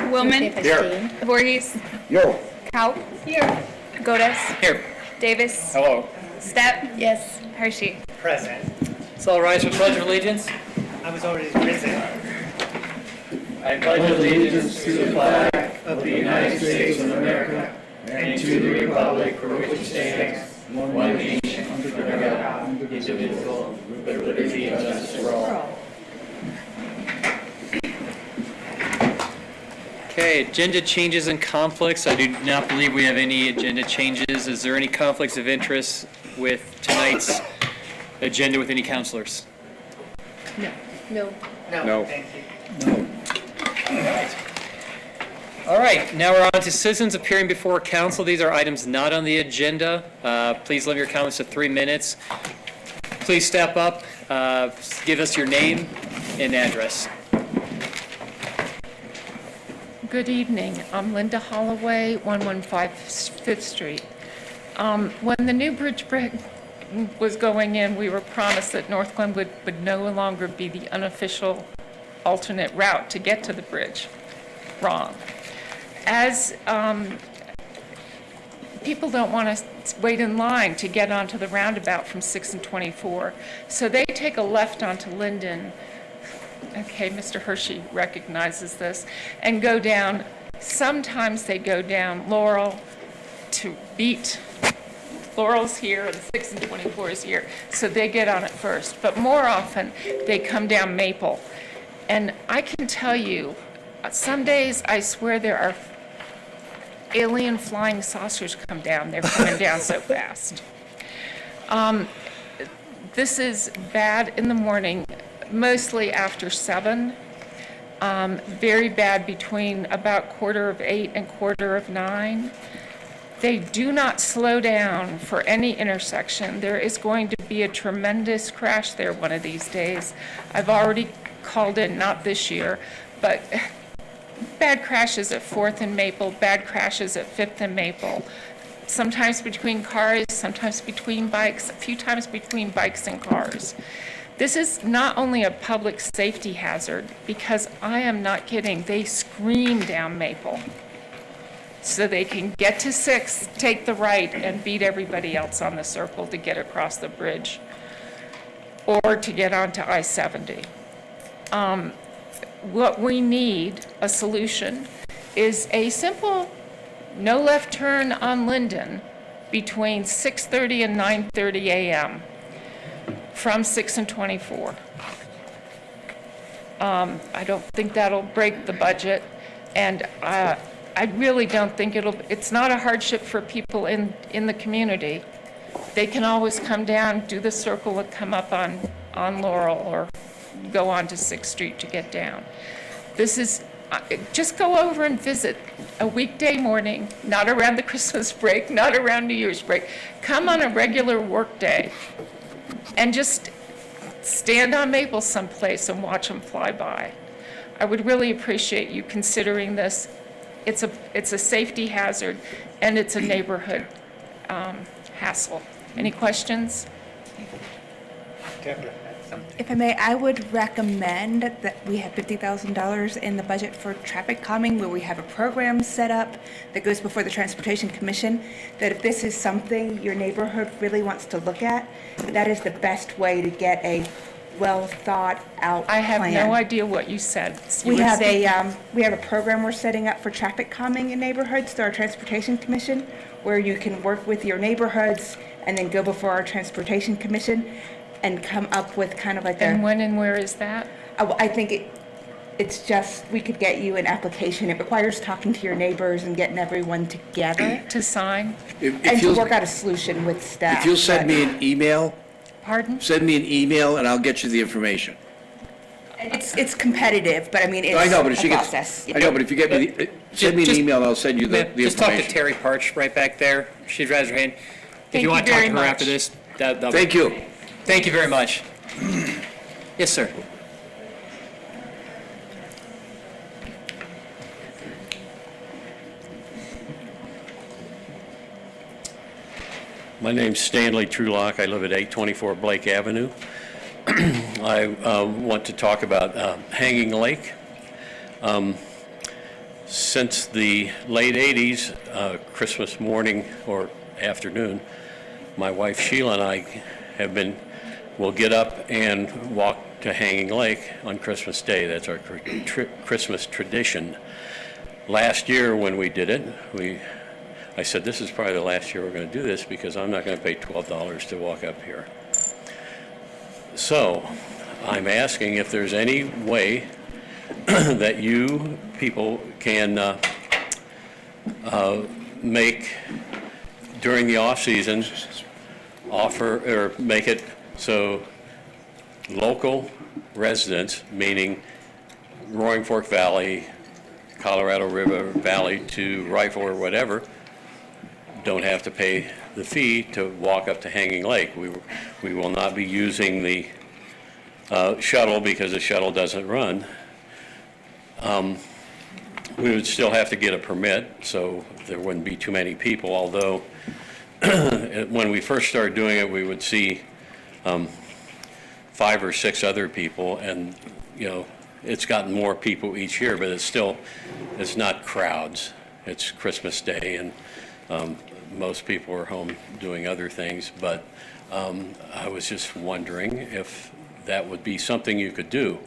Willman. Here. Voorhees. Yo. Kaup. Here. Godes. Here. Davis. Hello. Stepp. Yes. Hershey. Present. So I'll rise for Pledge of Allegiance. I was already risen. I pledge allegiance to the flag of the United States of America and to the republic for which it stands, one nation, under God, indivisible, with liberty and justice for all. Okay, agenda changes and conflicts. I do not believe we have any agenda changes. Is there any conflicts of interest with tonight's agenda with any counselors? No. No. Thank you. All right, now we're on to citizens appearing before council. These are items not on the agenda. Please limit your comments to 3 minutes. Please step up, give us your name and address. Good evening. I'm Linda Holloway, 115 Fifth Street. When the new bridge was going in, we were promised that North Glenwood would no longer be the unofficial alternate route to get to the bridge. Wrong. As people don't want to wait in line to get onto the roundabout from 6 and 24, so they take a left onto Linden. Okay, Mr. Hershey recognizes this, and go down. Sometimes they go down Laurel to beat. Laurel's here and 6 and 24 is here, so they get on it first. But more often, they come down Maple. And I can tell you, some days I swear there are alien flying saucers come down. They're coming down so fast. This is bad in the morning, mostly after 7. Very bad between about 7:45 and 8:45. They do not slow down for any intersection. There is going to be a tremendous crash there one of these days. I've already called in, not this year, but bad crashes at 4th and Maple, bad crashes at 5th and Maple. Sometimes between cars, sometimes between bikes, a few times between bikes and cars. This is not only a public safety hazard, because I am not kidding, they scream down Maple so they can get to 6, take the right, and beat everybody else on the circle to get across the bridge or to get onto I-70. What we need, a solution, is a simple no left turn on Linden between 6:30 and 9:30 a.m. from 6 and 24. I don't think that'll break the budget, and I really don't think it's not a hardship for people in the community. They can always come down, do the circle, and come up on Laurel, or go on to 6th Street to get down. This is, just go over and visit a weekday morning, not around the Christmas break, not around New Year's break. Come on a regular work day and just stand on Maple someplace and watch them fly by. I would really appreciate you considering this. It's a safety hazard, and it's a neighborhood hassle. Any questions? Deborah. If I may, I would recommend that we have $50,000 in the budget for traffic calming, where we have a program set up that goes before the Transportation Commission, that if this is something your neighborhood really wants to look at, that is the best way to get a well-thought-out plan. I have no idea what you said. We have a program we're setting up for traffic calming in neighborhoods through our Transportation Commission, where you can work with your neighborhoods and then go before our Transportation Commission and come up with kind of like And when and where is that? I think it's just, we could get you an application. It requires talking to your neighbors and getting everyone together To sign? and to work out a solution with staff. If you'll send me an email, Pardon? send me an email and I'll get you the information. It's competitive, but I mean, it's I know, but if a she gets, process. I know, but if you get me, send me an Just- email and I'll send you the Ma'am, just talk to information. Terry Parch right back there. She's raised her hand. If Thank you you want to talk very to her much. after this, that'll Thank you. Thank you very much. Yes, sir. My name's Stanley Trulock. I live at 824 Blake Avenue. I want to talk about Hanging Lake. Since the late 80s, Christmas morning or afternoon, my wife Sheila and I will get up and walk to Hanging Lake on Christmas Day. That's our Christmas tradition. Last year when we did it, I said, this is probably the last year we're going to do this because I'm not going to pay $12 to walk up here. So I'm asking if there's any way that you people can make, during the off-season, offer or make it so local residents, meaning Roaring Fork Valley, Colorado River Valley to Rifle or whatever, don't have to pay the fee to walk up to Hanging Lake. We will not be using the shuttle because the shuttle doesn't run. We would still have to get a permit, so there wouldn't be too many people, although when we first started doing it, we would see 5 or 6 other people, and, you know, it's gotten more people each year, but it's not crowds. It's Christmas Day, and most people are home doing other things, but I was just wondering if that would be something you could do.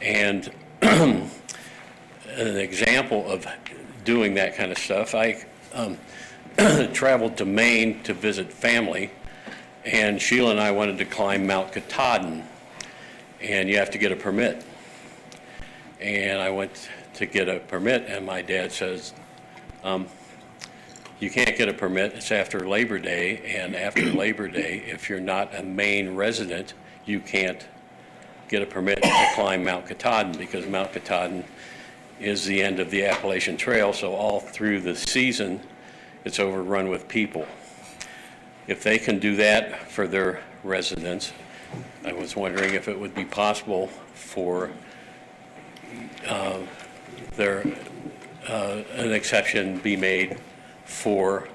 And an example of doing that kind of stuff, I traveled to Maine to visit family, and Sheila and I wanted to climb Mount Katahdin, and you have to get a permit. And I went to get a permit, and my dad says, you can't get a permit, it's after Labor Day, and after Labor Day, if you're not a Maine resident, you can't get a permit to climb Mount Katahdin, because Mount Katahdin is the end of the Appalachian Trail, so all through the season, it's overrun with people. If they can do that for their residents, I was wondering if it would be possible for an exception be made for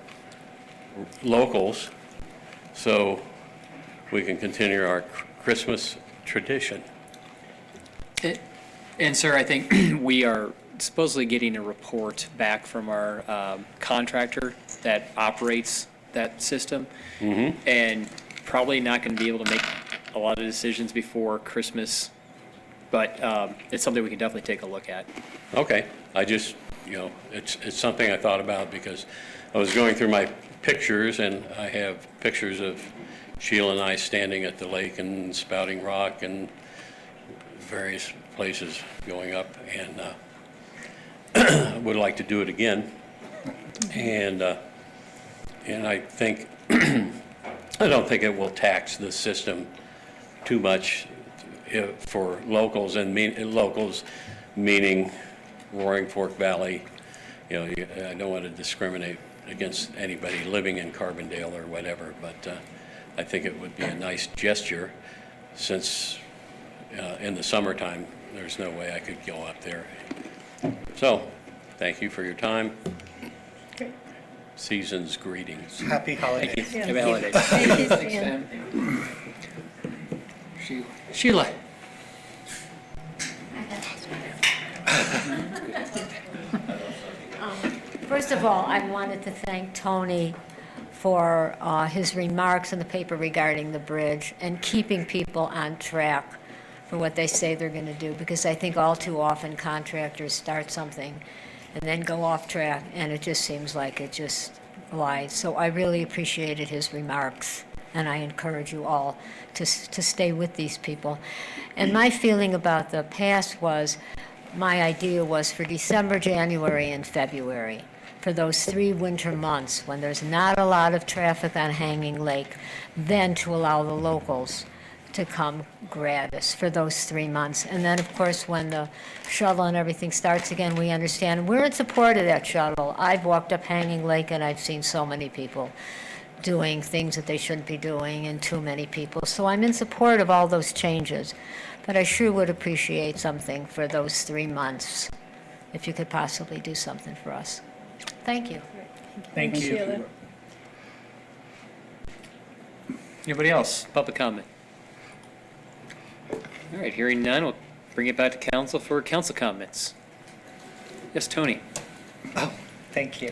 locals, so we can continue our Christmas tradition. And sir, I think we are supposedly getting a report back from our contractor that operates that system, and probably not going to be able to make a lot of decisions before Christmas, but it's something we can definitely take a look at. Okay, I just, you know, it's something I thought about because I was going through my pictures, and I have pictures of Sheila and I standing at the lake and Spouting Rock and various places going up, and would like to do it again. And I think, I don't think it will tax the system too much for locals, and locals meaning Roaring Fork Valley. You know, I don't want to discriminate against anybody living in Carbondale or whatever, but I think it would be a nice gesture, since in the summertime, there's no way I could go up there. So, thank you for your time. Season's greetings. Happy holidays. Happy holidays. Sheila. First of all, I wanted to thank Tony for his remarks in the paper regarding the bridge and keeping people on track for what they say they're going to do, because I think all too often contractors start something and then go off track, and it just seems like it just lies. So I really appreciated his remarks, and I encourage you all to stay with these people. And my feeling about the past was, my idea was for December, January, and February, for those 3 winter months when there's not a lot of traffic on Hanging Lake, then to allow the locals to come gratis for those 3 months. And then, of course, when the shuttle and everything starts again, we understand. We're in support of that shuttle. I've walked up Hanging Lake, and I've seen so many people doing things that they shouldn't be doing, and too many people. So I'm in support of all those changes. But I sure would appreciate something for those 3 months, if you could possibly do something for us. Thank you. Thank you. Anybody else? Public comment? All right, hearing none, we'll bring it back to council for council comments. Yes, Tony. Thank you.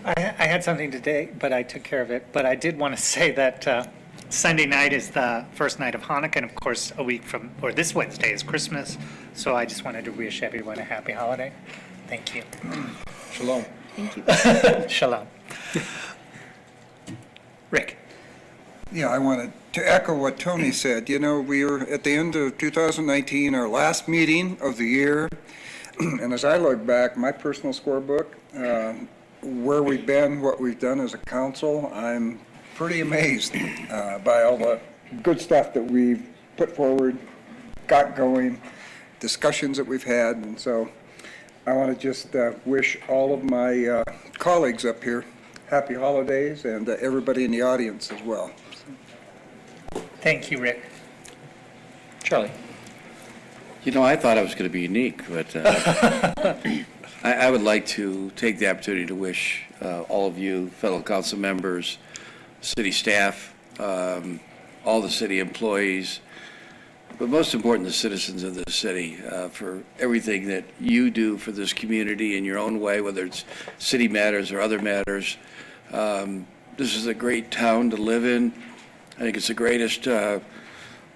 I had something today, but I took care of it. But I did want to say that Sunday night is the first night of Hanukkah, and of course, a week from, or this Wednesday is Christmas. So I just wanted to wish everyone a happy holiday. Thank you. Shalom. Shalom. Rick. Yeah, I wanted to echo what Tony said. You know, we are at the end of 2019, our last meeting of the year. And as I look back, my personal scorebook, where we've been, what we've done as a council, I'm pretty amazed by all the good stuff that we've put forward, got going, discussions that we've had. And so I want to just wish all of my colleagues up here happy holidays, and everybody in the audience as well. Thank you, Rick. Charlie. You know, I thought I was going to be unique, but I would like to take the opportunity to wish all of you, fellow council members, city staff, all the city employees, but most important, the citizens of this city, for everything that you do for this community in your own way, whether it's city matters or other matters. This is a great town to live in. I think it's the greatest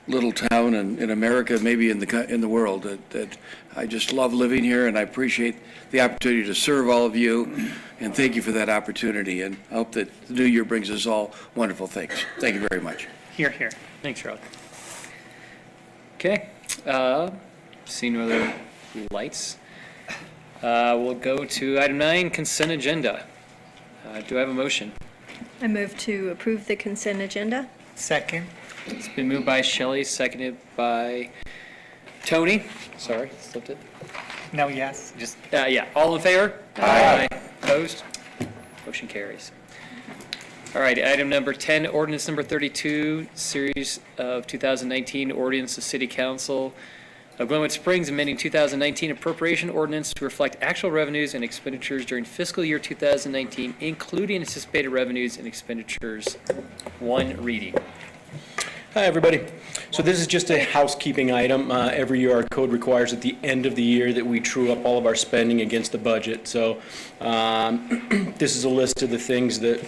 little town in America, maybe in the world. That I just love living here, and I appreciate the opportunity to serve all of you, and thank you for that opportunity. And I hope that the new year brings us all wonderful things. Thank you very much. Here, here. Thanks, Charlie. Okay, see no other lights. We'll go to item 9, consent agenda. Do I have a motion? I move to approve the consent agenda. Second. It's been moved by Shelley, seconded by Tony. Sorry, slipped it. No, yes, just. Yeah, all in favor? Aye. Opposed? Motion carries. All right, item number 10, ordinance number 32, series of 2019, ordinance of City Council of Glenwood Springs amending 2019 appropriation ordinance to reflect actual revenues and expenditures during fiscal year 2019, including anticipated revenues and expenditures. One reading. Hi, everybody. So this is just a housekeeping item. Every year, our code requires at the end of the year that we true up all of our spending against the budget. So this is a list of the things that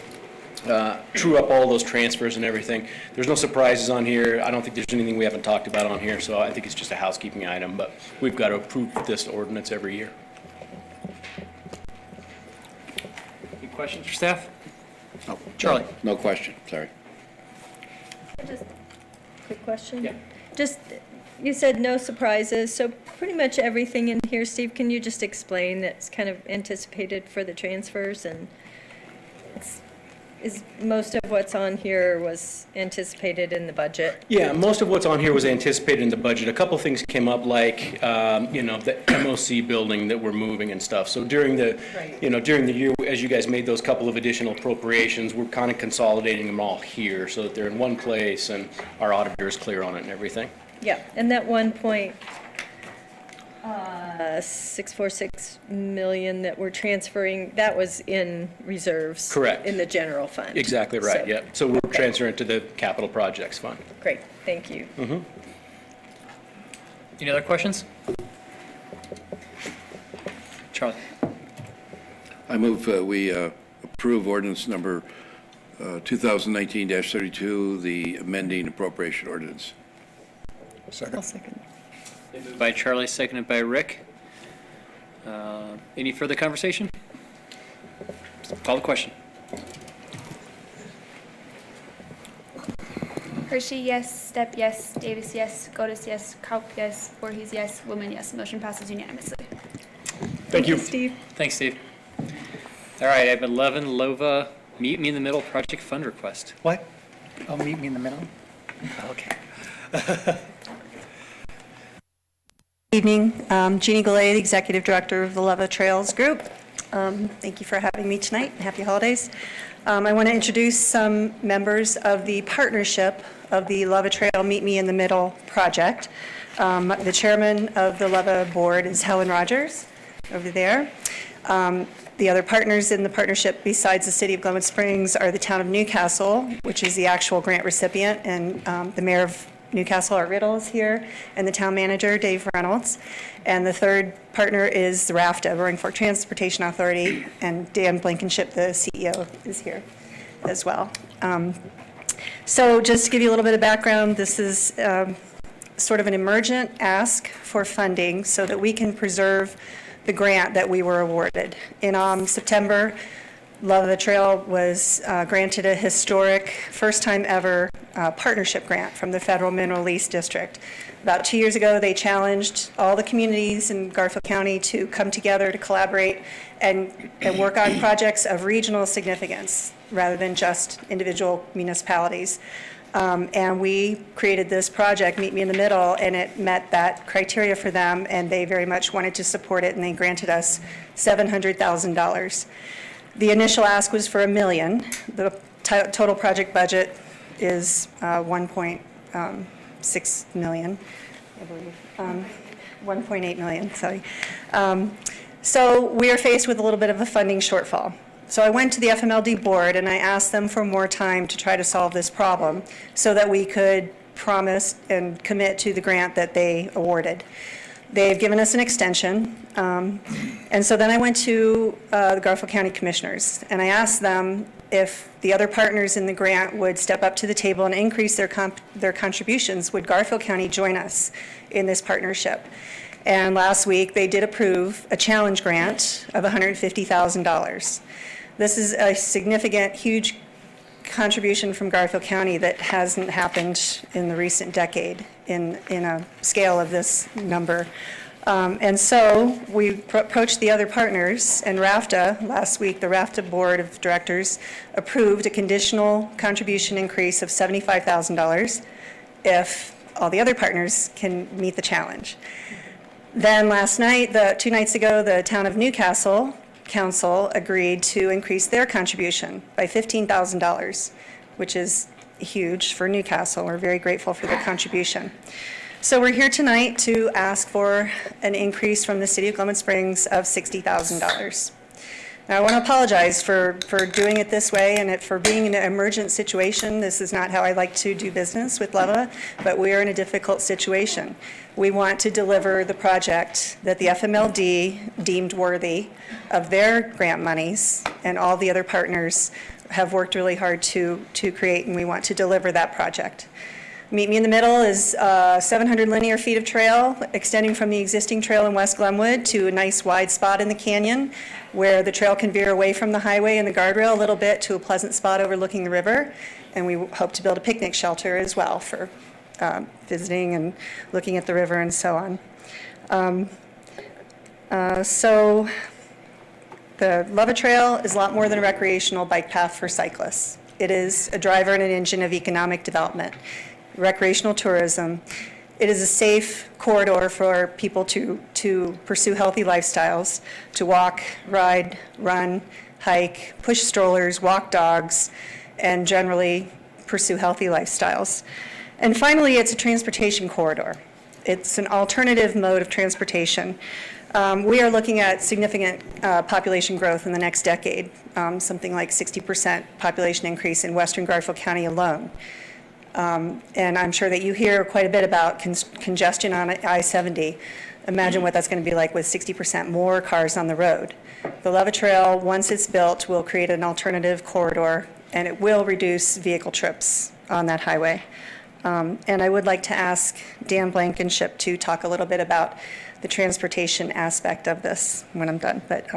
true up all those transfers and everything. There's no surprises on here. I don't think there's anything we haven't talked about on here, so I think it's just a housekeeping item, but we've got to approve this ordinance every year. Any questions for staff? No. Charlie. No question, sorry. Just a quick question. Yeah. Just, you said no surprises, so pretty much everything in here, Steve, can you just explain that's kind of anticipated for the transfers? And is most of what's on here was anticipated in the budget? Yeah, most of what's on here was anticipated in the budget. A couple things came up, like, the MOC building that we're moving and stuff. So during the, during the year, as you guys made those couple of additional appropriations, we're kind of consolidating them all here so that they're in one place and our auditor is clear on it and everything. Yeah, and that 1.646 million that we're transferring, that was in reserves. Correct. In the general fund. Exactly right, So- yeah. So we're transferring to the capital projects fund. Great, thank you. Any other questions? Charlie. I move we approve ordinance number 2019-32, the amending appropriation ordinance. Second. Moved by Charlie, seconded by Rick. Any further conversation? Call the question. Hershey, yes. Stepp, yes. Davis, yes. Godus, yes. Kaup, yes. Voorhees, yes. Woman, yes. Motion passes unanimously. Thank you. Steve. Thanks, Steve. All right, I have 11, LOVA, Meet Me in the Middle project fund request. What? Oh, meet me in the middle? Okay. Evening, Jeannie Goulet, the Executive Director of the LOVA Trails Group. Thank you for having me tonight. Happy holidays. I want to introduce some members of the partnership of the LOVA Trail Meet Me in the Middle project. The chairman of the LOVA board is Helen Rogers over there. The other partners in the partnership besides the City of Glenwood Springs are the Town of Newcastle, which is the actual grant recipient, and the Mayor of Newcastle, Art Riddle, is here, and the town manager, Dave Reynolds. And the third partner is the RAFTA, Roaring Fork Transportation Authority, and Dan Blankenship, the CEO, is here as well. So just to give you a little bit of background, this is sort of an emergent ask for funding so that we can preserve the grant that we were awarded. In September, Love of the Trail was granted a historic, first time ever partnership grant from the Federal Mineral Lease District. About 2 years ago, they challenged all the communities in Garfield County to come together to collaborate and work on projects of regional significance rather than just individual municipalities. And we created this project, Meet Me in the Middle, and it met that criteria for them, and they very much wanted to support it, and they granted us $700,000. The initial ask was for $1 million. The total project budget is 1.6 million, I believe. 1.8 million, sorry. So we are faced with a little bit of a funding shortfall. So I went to the FMLD board and I asked them for more time to try to solve this problem so that we could promise and commit to the grant that they awarded. They've given us an extension. And so then I went to the Garfield County Commissioners and I asked them if the other partners in the grant would step up to the table and increase their contributions, would Garfield County join us in this partnership? And last week, they did approve a challenge grant of $150,000. This is a significant, huge contribution from Garfield County that hasn't happened in the recent decade in a scale of this number. And so we approached the other partners, and RAFTA, last week, the RAFTA Board of Directors approved a conditional contribution increase of $75,000 if all the other partners can meet the challenge. Then last night, 2 nights ago, the Town of Newcastle Council agreed to increase their contribution by $15,000, which is huge for Newcastle. We're very grateful for their contribution. So we're here tonight to ask for an increase from the City of Glenwood Springs of $60,000. Now, I want to apologize for doing it this way and for being in an emergent situation. This is not how I like to do business with LEVA, but we are in a difficult situation. We want to deliver the project that the FMLD deemed worthy of their grant monies, and all the other partners have worked really hard to create, and we want to deliver that project. Meet Me in the Middle is 700 linear feet of trail extending from the existing trail in West Glenwood to a nice wide spot in the canyon where the trail can veer away from the highway and the guardrail a little bit to a pleasant spot overlooking the river. And we hope to build a picnic shelter as well for visiting and looking at the river and so on. So the Love Trail is a lot more than a recreational bike path for cyclists. It is a driver and an engine of economic development, recreational tourism. It is a safe corridor for people to pursue healthy lifestyles, to walk, ride, run, hike, push strollers, walk dogs, and generally pursue healthy lifestyles. And finally, it's a transportation corridor. It's an alternative mode of transportation. We are looking at significant population growth in the next decade, something like 60% population increase in Western Garfield County alone. And I'm sure that you hear quite a bit about congestion on I-70. Imagine what that's going to be like with 60% more cars on the road. The Love Trail, once it's built, will create an alternative corridor, and it will reduce vehicle trips on that highway. And I would like to ask Dan Blankenship to talk a little bit about the transportation aspect of this when I'm done. But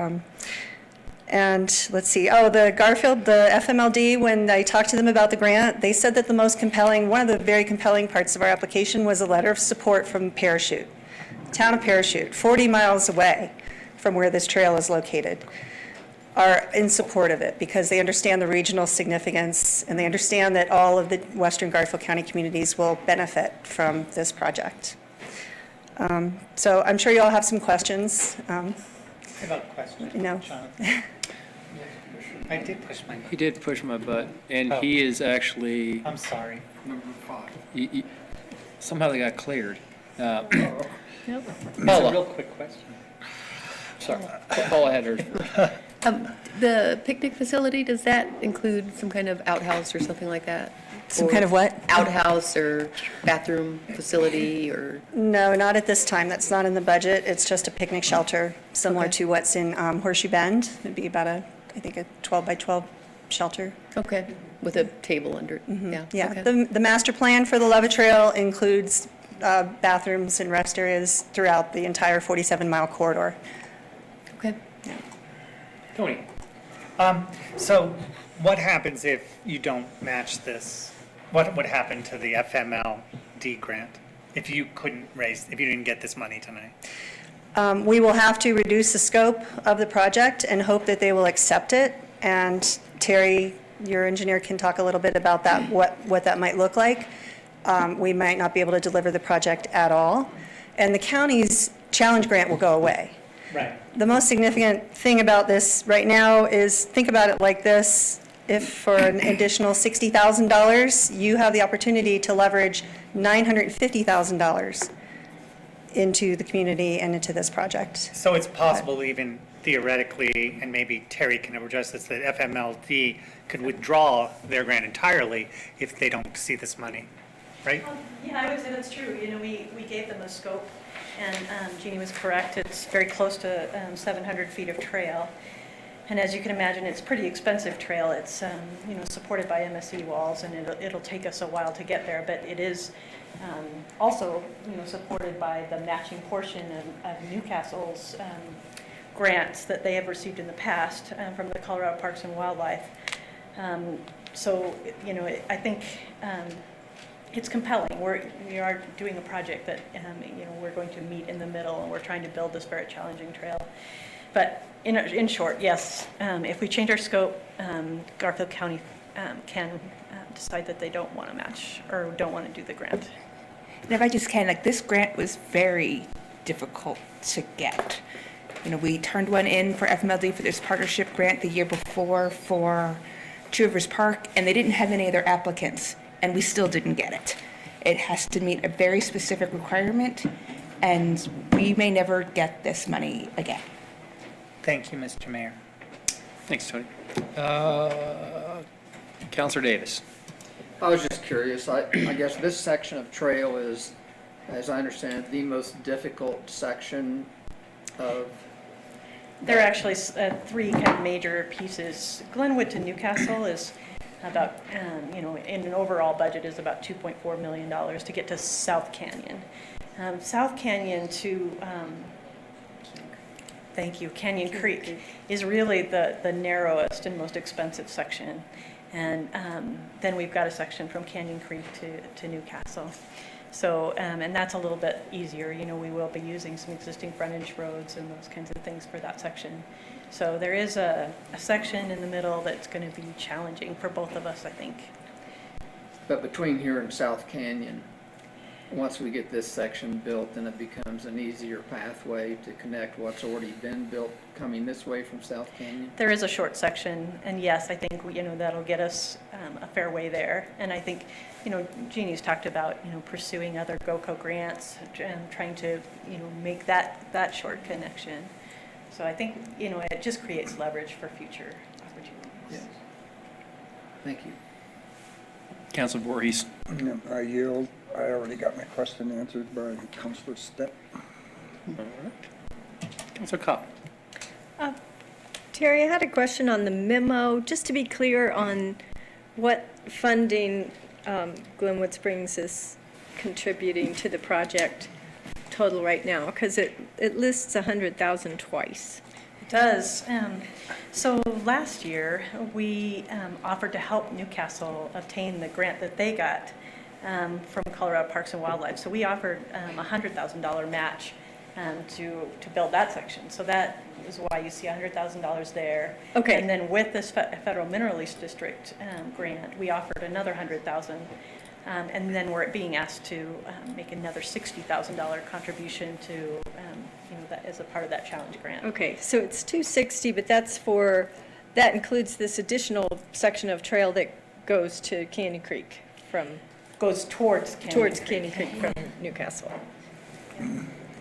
and let's see, the Garfield, the FMLD, when I talked to them about the grant, they said that the most compelling, one of the very compelling parts of our application was a letter of support from Parachute, town of Parachute, 40 miles away from where this trail is located, are in support of it because they understand the regional significance and they understand that all of the Western Garfield County communities will benefit from this project. So I'm sure you all have some questions. I have a question. No. I did push my. He did push my butt, and he is actually, I'm sorry. somehow they got cleared. It's a Paula, real quick question. sorry, Paula had hers. The picnic facility, does that include some kind of outhouse or something like that? Some kind of what? Outhouse or bathroom facility or? No, not at this time. That's not in the budget. It's just a picnic shelter, similar to what's in Horseshoe Bend. It'd be about I think a 12 by 12 shelter. Okay, with a table under it, yeah. Yeah, okay. the master plan for the Leva Trail includes bathrooms and rest areas throughout the entire 47-mile corridor. Okay. Tony? So what happens if you don't match this? What would happen to the FMLD grant if you didn't get this money tonight? We will have to reduce the scope of the project and hope that they will accept it. And Terry, your engineer, can talk a little bit about that, what that might look like. We might not be able to deliver the project at all. And the county's challenge grant will go away. Right. The most significant thing about this right now is, think about it like this. If for an additional $60,000, you have the opportunity to leverage $950,000 into the community and into this project. So it's possible even theoretically, and maybe Terry can address this, that FMLD could withdraw their grant entirely if they don't see this money, right? Yeah, I would say that's true. You know, we gave them a scope, and Jeannie was correct. It's very close to 700 feet of trail. And as you can imagine, it's pretty expensive trail. It's, you know, supported by MSE walls, and it'll take us a while to get there, but it is also, you know, supported by the matching portion of Newcastle's grants that they have received in the past from the Colorado Parks and Wildlife. So, you know, I think it's compelling. We are doing a project that, you know, we're going to meet in the middle, and we're trying to build this very challenging trail. But in short, yes, if we change our scope, Garfield County can decide that they don't want to match or don't want to do the grant. And if I just can, like, this grant was very difficult to get. You know, we turned one in for FMLD for this partnership grant the year before for Two Rivers Park, and they didn't have any other applicants, and we still didn't get it. It has to meet a very specific requirement, and we may never get this money again. Thank you, Mr. Mayor. Thanks, Tony. Counselor Davis. I was just curious, I guess this section of trail is, as I understand it, the most difficult section of... There are actually three kind of major pieces. Glenwood to Newcastle is about, you know, in an overall budget is about $2.4 million to get to South Canyon. South Canyon to, thank you, Canyon Creek is really the narrowest and most expensive section. And then we've got a section from Canyon Creek to Newcastle. So, and that's a little bit easier. You know, we will be using some existing frontage roads and those kinds of things for that section. So there is a section in the middle that's going to be challenging for both of us, I think. But between here and South Canyon, once we get this section built, then it becomes an easier pathway to connect what's already been built coming this way from South Canyon? There is a short section, and yes, I think, you know, that'll get us a fair way there. And I think, you know, Jeannie's talked about, you know, pursuing other GOCO grants and trying to, you know, make that short connection. So I think, you know, it just creates leverage for future opportunities. Yes. Thank you. Councilor Voorhees. I yield. I already got my question answered by Councilor Stepp. All right. Councilor Cobb. Terry, I had a question on the memo, just to be clear on what funding Glenwood Springs is contributing to the project total right now, because it lists 100,000 twice. It does. So last year, we offered to help Newcastle obtain the grant that they got from Colorado Parks and Wildlife. So we offered a $100,000 match to build that section. So that is why you see $100,000 there. Okay. And then with this Federal Mineral Lease District grant, we offered another $100,000. And then we're being asked to make another $60,000 contribution to, you know, that as a part of that challenge grant. Okay, so it's 260, but that includes this additional section of trail that goes to Canyon Creek from... Goes towards Canyon Creek from Newcastle.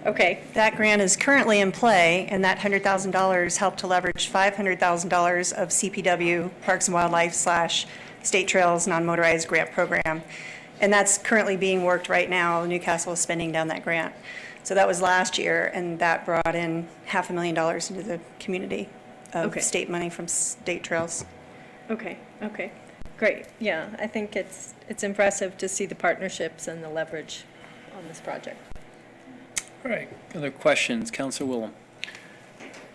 Okay. That grant is currently in play, and that $100,000 helped to leverage $500,000 of CPW Parks and Wildlife / State Trails Non-Motorized Grant Program. And that's currently being worked right now. Newcastle is spending down that grant. So that was last year, and that brought in $500,000 into the community of Okay. state money from State Trails. Okay, okay, great. Yeah, I think it's impressive to see the partnerships and the leverage on this project. All right, other questions? Councilor Willem?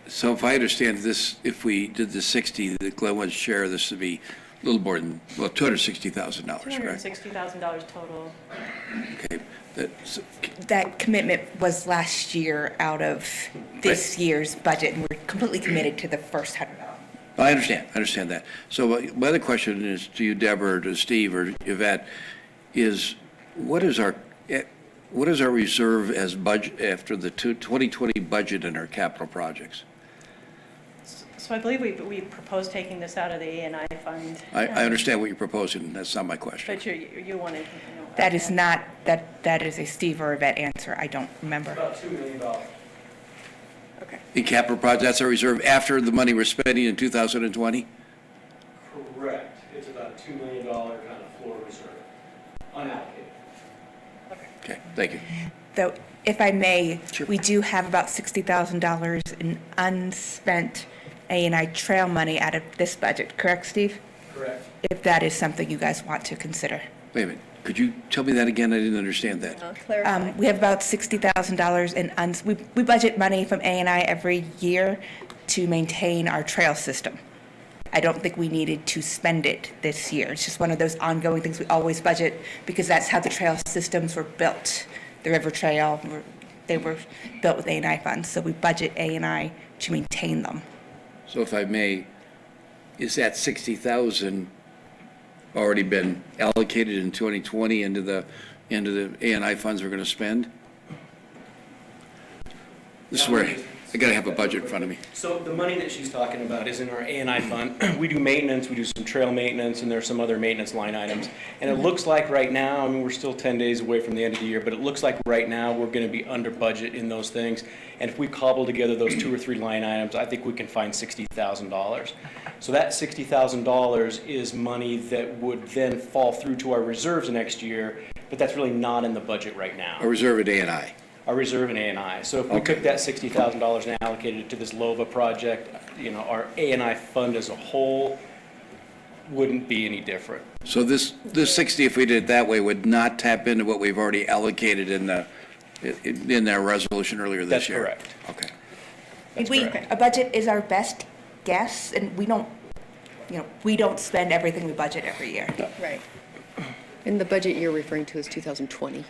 So if I understand this, if we did the 60, the Glenwood share, this would be a little more than, well, $260,000, correct? $260,000 total. Okay, that's, That commitment was last year out of this year's budget, and we're completely committed to the first $100. I understand that. So my other question is to you, Deborah, or to Steve, or Yvette, is what is our reserve as budget after the 2020 budget in our capital projects? So I believe we proposed taking this out of the A&I fund. I understand what you're proposing, that's not my question. But you wanted, you know. That is not, that is a Steve or Yvette answer. I don't remember. About $2 million. Okay. In capital projects, that's our reserve after the money we're spending in 2020? Correct. It's about a $2 million kind of floor reserve, unallocated. Okay, thank you. Though, if I may, we do have about $60,000 in unspent A&I trail money out of this budget, correct, Steve? Correct. If that is something you guys want to consider. Wait a minute, could you tell me that again? I didn't understand that. Clarify. We have about $60,000 in, we budget money from A&I every year to maintain our trail system. I don't think we needed to spend it this year. It's just one of those ongoing things we always budget because that's how the trail systems were built. The River Trail, they were built with A&I funds, so we budget A&I to maintain them. So if I may, is that 60,000 already been allocated in 2020 into the A&I funds we're going to spend? This is where I got to have a budget in front of me. So the money that she's talking about is in our A&I fund. We do maintenance, we do some trail maintenance, and there's some other maintenance line items. And it looks like right now, I mean, we're still 10 days away from the end of the year, but it looks like right now we're going to be under budget in those things. And if we cobble together those 2 or 3 line items, I think we can find $60,000. So that $60,000 is money that would then fall through to our reserves next year, but that's really not in the budget right now. A reserve at A&I. Our reserve in A&I. So if we took that $60,000 and allocated it to this LOVA project, you know, our A&I fund as a whole wouldn't be any different. So this 60, if we did it that way, would not tap into what we've already allocated in our resolution earlier this That's year? correct. Okay. A budget is our best guess, and we don't spend everything we budget every year. Right. And the budget you're referring to is 2020.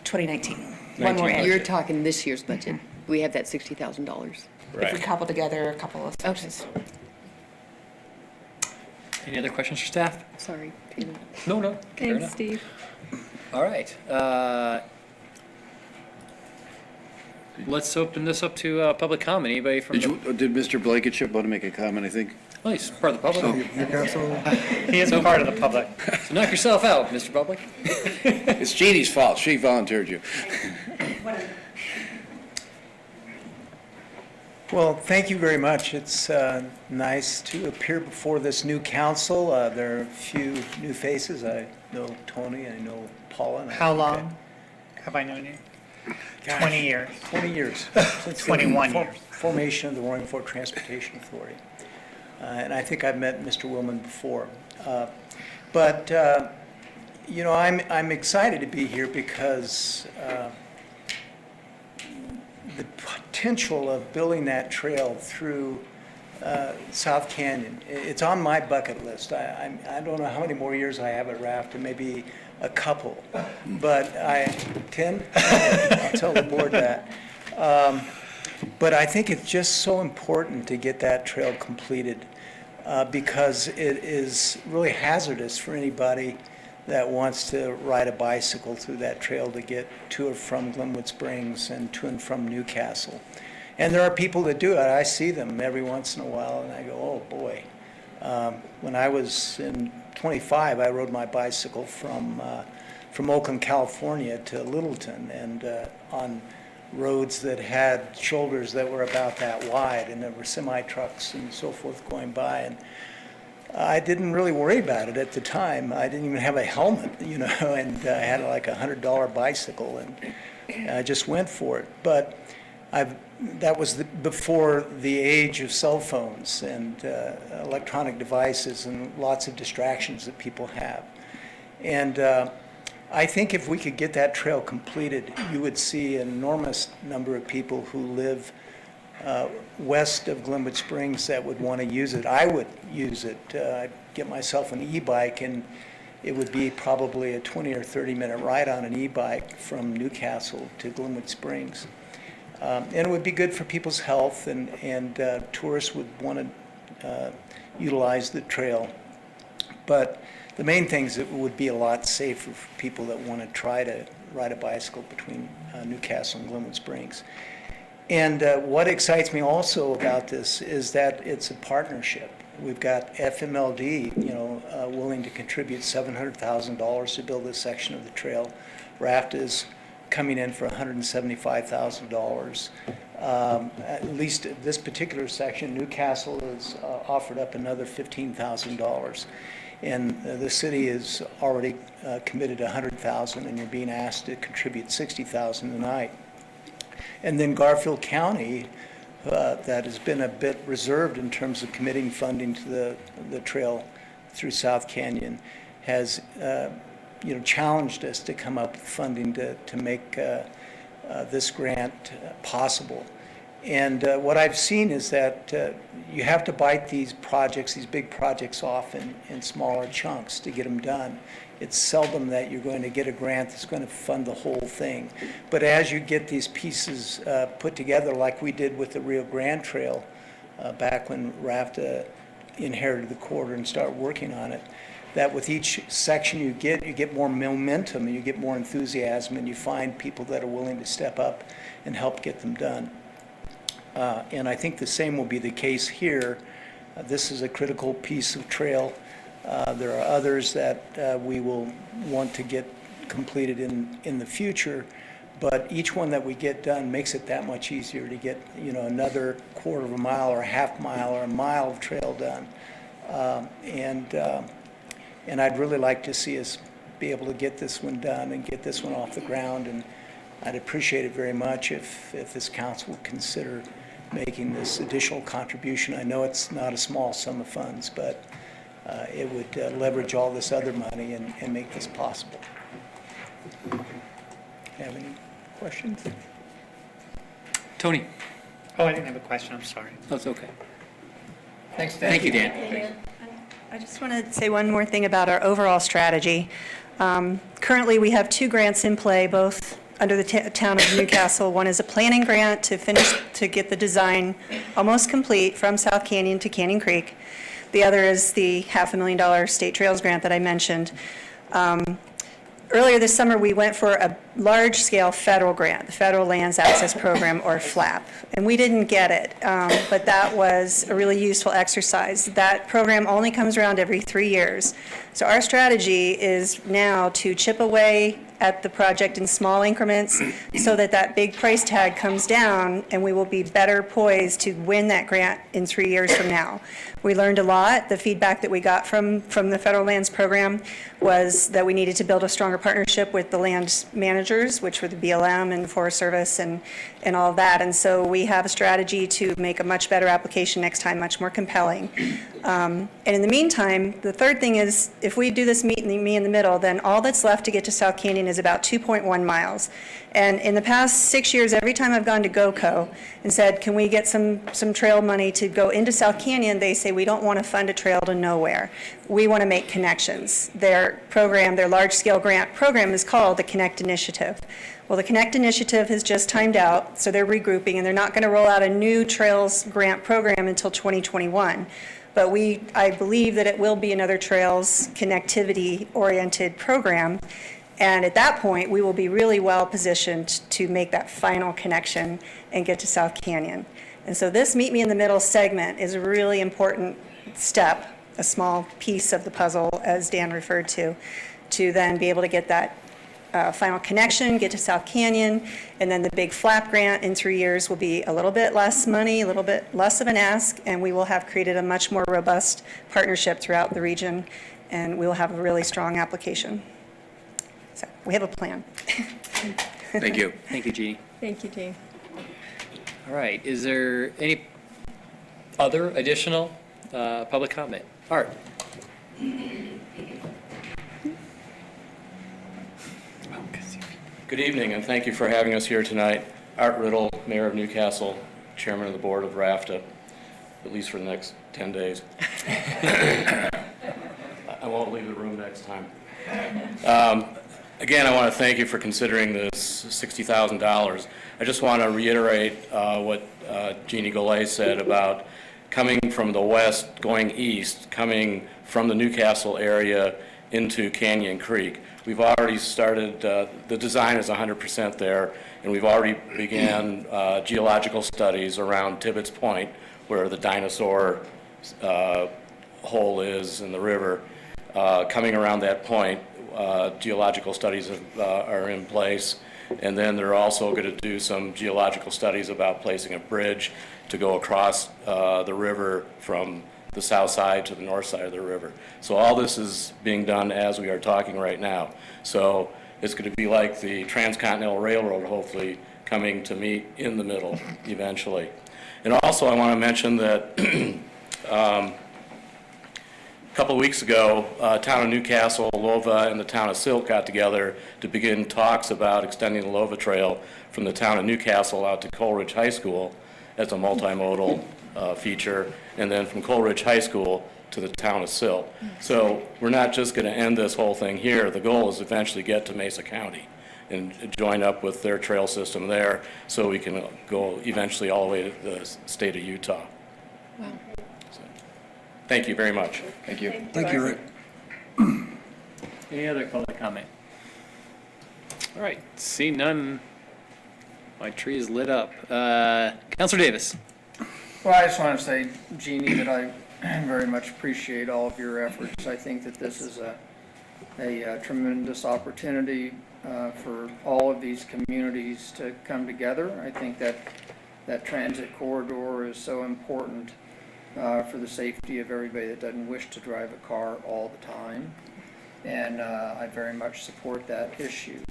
2019. One more You're year. talking this year's budget. We have that $60,000. If we couple together a couple of sources. Any other questions for staff? Sorry, Tina. No, fair Thanks, enough. Steve. All right. Let's open this up to public comment. Anybody from Did Mr. Blankenship want to make a comment, I think? Oh, he's part of the public. He is part of the public. So knock yourself out, Mr. Public. It's Jeannie's fault. She volunteered you. Well, thank you very much. It's nice to appear before this new council. There are a few new faces. I know Tony, I know Paula. and I How think long have I known you? Gosh, 20 years. 20 years. Since 21 the years. Formation of the Roaring Fork Transportation Authority. And I think I've met Mr. Willman before. But I'm excited to be here because the potential of building that trail through South Canyon, it's on my bucket list. I don't know how many more years I have at Raft, and maybe a couple, but 10? I'll tell the board that. But I think it's just so important to get that trail completed because it is really hazardous for anybody that wants to ride a bicycle through that trail to get to or from Glenwood Springs and to and from Newcastle. And there are people that do it. I see them every once in a while, and I go, oh, boy. When I was in 25, I rode my bicycle from Oakland, California to Littleton, and on roads that had shoulders that were about that wide, and there were semi-trucks and so forth going by. I didn't really worry about it at the time. I didn't even have a helmet, and I had like a $100 bicycle, and I just went for it. But that was before the age of cell phones and electronic devices and lots of distractions that people have. And I think if we could get that trail completed, you would see an enormous number of people who live west of Glenwood Springs that would want to use it. I would use it. I'd get myself an e-bike, and it would be probably a 20 or 30-minute ride on an e-bike from Newcastle to Glenwood Springs. And it would be good for people's health, and tourists would want to utilize the trail. But the main thing is it would be a lot safer for people that want to try to ride a bicycle between Newcastle and Glenwood Springs. And what excites me also about this is that it's a partnership. We've got FMLD, willing to contribute $700,000 to build this section of the trail. RAFT is coming in for $175,000. At least this particular section, Newcastle has offered up another $15,000. And the city has already committed $100,000, and you're being asked to contribute $60,000 tonight. And then Garfield County, that has been a bit reserved in terms of committing funding to the trail through South Canyon, has challenged us to come up with funding to make this grant possible. And what I've seen is that you have to bite these projects, these big projects off in smaller chunks to get them done. It's seldom that you're going to get a grant that's going to fund the whole thing. But as you get these pieces put together, like we did with the Rio Grande Trail back when RAFTA inherited the corridor and started working on it, that with each section you get more momentum, and you get more enthusiasm, and you find people that are willing to step up and help get them done. And I think the same will be the case here. This is a critical piece of trail. There are others that we will want to get completed in the future, but each one that we get done makes it that much easier to get another quarter of a mile or a half mile or a mile of trail done. And I'd really like to see us be able to get this one done and get this one off the ground, and I'd appreciate it very much if this council would consider making this additional contribution. I know it's not a small sum of funds, but it would leverage all this other money and make this possible. Have any questions? Tony? Oh, I didn't have a question, I'm sorry. That's okay. Thanks, Dan. Thank you, Dan. I just want to say one more thing about our overall strategy. Currently, we have 2 grants in play, both under the town of Newcastle. One is a planning grant to get the design almost complete from South Canyon to Canyon Creek. The other is the $500,000 state trails grant that I mentioned. Earlier this summer, we went for a large-scale federal grant, the Federal Lands Access Program, or FLAP, and we didn't get it, but that was a really useful exercise. That program only comes around every 3 years. So our strategy is now to chip away at the project in small increments so that that big price tag comes down, and we will be better poised to win that grant in 3 years from now. We learned a lot. The feedback that we got from the Federal Lands Program was that we needed to build a stronger partnership with the land managers, which were the BLM and Forest Service and all of that. And so we have a strategy to make a much better application next time, much more compelling. And in the meantime, the third thing is, if we do this me in the middle, then all that's left to get to South Canyon is about 2.1 miles. And in the past 6 years, every time I've gone to GOCO and said, can we get some trail money to go into South Canyon, they say, we don't want to fund a trail to nowhere. We want to make connections. Their program, their large-scale grant program, is called the Connect Initiative. Well, the Connect Initiative has just timed out, so they're regrouping, and they're not going to roll out a new trails grant program until 2021. But I believe that it will be another trails connectivity-oriented program. And at that point, we will be really well positioned to make that final connection and get to South Canyon. And so this Meet Me in the Middle segment is a really important step, a small piece of the puzzle, as Dan referred to then be able to get that final connection, get to South Canyon, and then the big flap grant in 3 years will be a little bit less money, a little bit less of an ask, and we will have created a much more robust partnership throughout the region, and we will have a really strong application. So we have a plan. Thank you. Thank you, Jeannie. Thank you, Dean. All right, is there any other additional public comment? Art? Good evening, and thank you for having us here tonight. Art Riddle, Mayor of Newcastle, Chairman of the Board of RAFTA, at least for the next 10 days. I won't leave the room next time. Again, I want to thank you for considering this $60,000. I just want to reiterate what Jeannie Golay said about coming from the west, going east, coming from the Newcastle area into Canyon Creek. We've already started, the design is 100% there, and we've already began geological studies around Tibbetts Point, where the dinosaur hole is in the river. Coming around that point, geological studies are in place, and then they're also going to do some geological studies about placing a bridge to go across the river from the south side to the north side of the river. So all this is being done as we are talking right now. So it's going to be like the Transcontinental Railroad, hopefully, coming to meet in the middle eventually. And also I want to mention that a couple of weeks ago, town of Newcastle, LOVA, and the town of Silt got together to begin talks about extending the LOVA Trail from the town of Newcastle out to Coleridge High School as a multimodal feature, and then from Coleridge High School to the town of Silt. So we're not just going to end this whole thing here. The goal is eventually get to Mesa County and join up with their trail system there so we can go eventually all the way to the state of Utah. Wow. So, thank you very much. Thank you. Thank you, Rick. Any other public comment? All right, see none. My tree is lit up. Councilor Davis. Well, I just want to say, Jeannie, that I very much appreciate all of your efforts. I think that this is a tremendous opportunity for all of these communities to come together. I think that transit corridor is so important for the safety of everybody that doesn't wish to drive a car all the time. And I very much support that issue.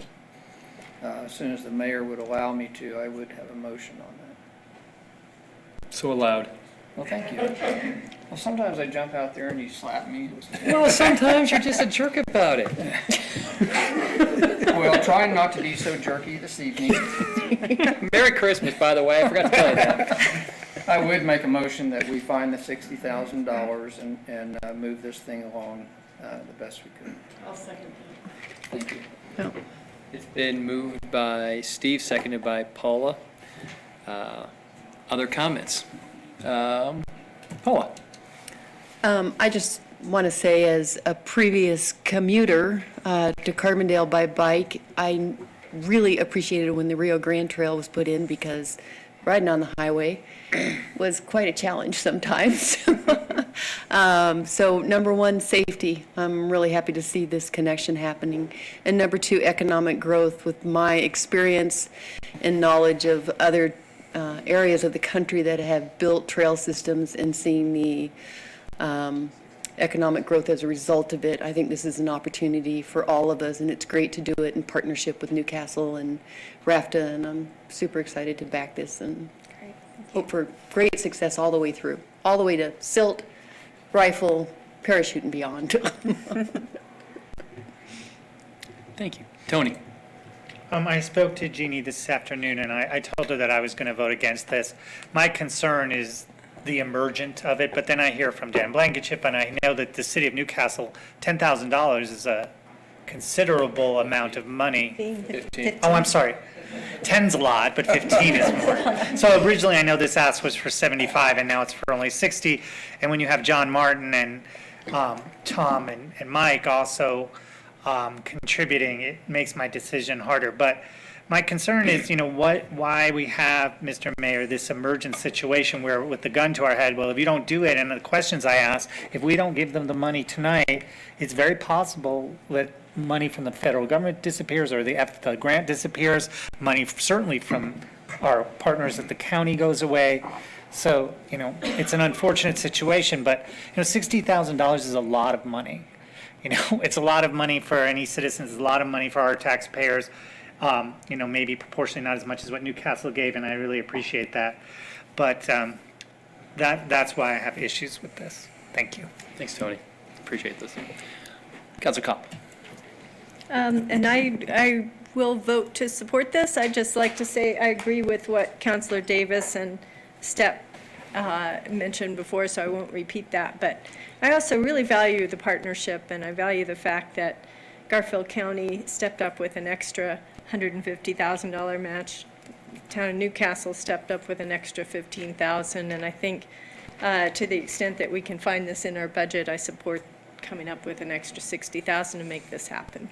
As soon as the mayor would allow me to, I would have a motion on that. So allowed. Well, thank you. Well, sometimes I jump out there and you slap me. Well, sometimes you're just a jerk about it. Well, trying not to be so jerky this evening. Merry Christmas, by the way. I forgot to tell you that. I would make a motion that we find the $60,000 and move this thing along the best we could. I'll second Thank you. It's been moved by Steve, seconded by Paula. Other comments? Paula? I just want to say, as a previous commuter to Carbondale by bike, I really appreciated when the Rio Grande Trail was put in, because riding on the highway was quite a challenge sometimes. So number one, safety. I'm really happy to see this connection happening. And number two, economic growth. With my experience and knowledge of other areas of the country that have built trail systems and seeing the economic growth as a result of it, I think this is an opportunity for all of us, and it's great to do it in partnership with Newcastle and RAFTA, and I'm super excited to back this and hope for great success all the way through, all the way to Silt, Rifle, Parachute, and beyond. Thank you. Tony? I spoke to Jeannie this afternoon, and I told her that I was going to vote against this. My concern is the emergent of it, but then I hear from Dan Blankenship, and I know that the city of Newcastle, $10,000 is a considerable amount of money. 15. Oh, I'm sorry. 10's a lot, but 15 is more. So originally, I know this ask was for 75, and now it's for only 60. And when you have John Martin and Tom and Mike also contributing, it makes my decision harder. But My concern is, why we have, Mr. Mayor, this emergent situation where with the gun to our head, well, if you don't do it, and the questions I ask, if we don't give them the money tonight, it's very possible that money from the federal government disappears or the grant disappears, money certainly from our partners at the county goes away. So, it's an unfortunate situation, but, $60,000 is a lot of money. It's a lot of money for any citizens, it's a lot of money for our taxpayers. Maybe proportionally not as much as what Newcastle gave, and I really appreciate that. But that's why I have issues with this. Thank you. Thanks, Tony. Appreciate this. Councilor Kopp. And I will vote to support this. I'd just like to say I agree with what Councilor Davis and Step mentioned before, so I won't repeat that. But I also really value the partnership, and I value the fact that Garfield County stepped up with an extra $150,000 match. Town of Newcastle stepped up with an extra $15,000, and I think to the extent that we can find this in our budget, I support coming up with an extra $60,000 to make this happen.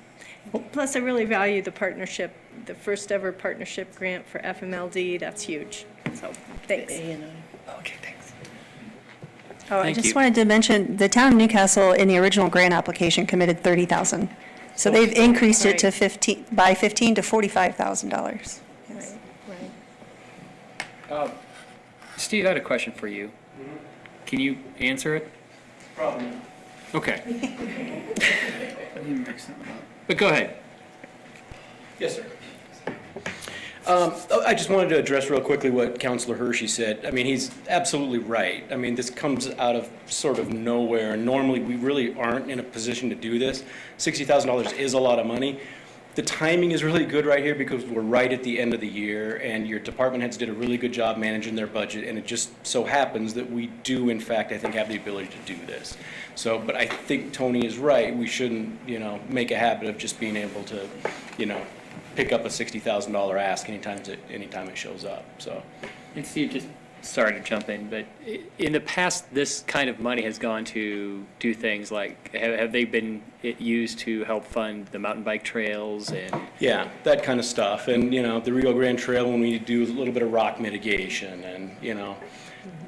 Plus, I really value the partnership, the first ever partnership grant for FMLD. That's huge. So, thanks. Okay, thanks. Oh, I Thank just you. wanted to mention, the town of Newcastle in the original grant application committed $30,000. So they've increased it to by $15,000 to $45,000. Yes. Right. Steve, I had a question for you. Can you answer it? Probably. Okay. But go ahead. Yes, sir. I just wanted to address real quickly what Councilor Hershey said. I mean, he's absolutely right. I mean, this comes out of sort of nowhere. Normally, we really aren't in a position to do this. $60,000 is a lot of money. The timing is really good right here because we're right at the end of the year, and your department heads did a really good job managing their budget, and it just so happens that we do, in fact, I think, have the ability to do this. So, but I think Tony is right. We shouldn't, make a habit of just being able to, pick up a $60,000 ask anytime it shows up, so. And Steve, just sorry to jump in, but in the past, this kind of money has gone to do things like, have they been used to help fund the mountain bike trails and? Yeah, that kind of stuff. And, the Rio Grande Trail when we do a little bit of rock mitigation and,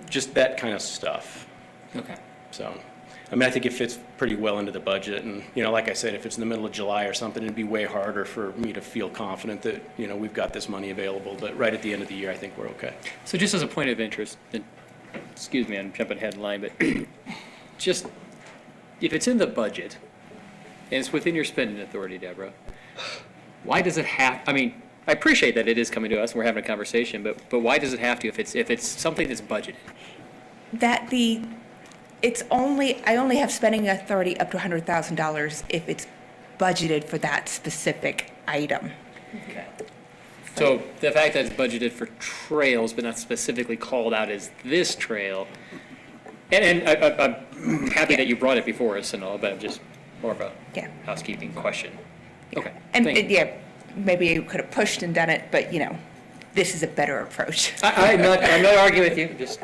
just that kind of stuff. Okay. So, I mean, I think it fits pretty well into the budget. And, like I said, if it's in the middle of July or something, it'd be way harder for me to feel confident that, we've got this money available. But right at the end of the year, I think we're okay. So just as a point of interest, and excuse me, I'm jumping ahead in line, but just, if it's in the budget, and it's within your spending authority, Deborah, why does it have, I appreciate that it is coming to us and we're having a conversation, but why does it have to if it's something that's budgeted? I only have spending authority up to $100,000 if it's budgeted for that specific item. Okay. So the fact that it's budgeted for trails but not specifically called out as this trail, and I'm happy that you brought it before us and all, but I'm just more of a housekeeping question. Okay. And thank you. maybe you could have pushed and done it, but this is a better approach. I'm not arguing with you. Just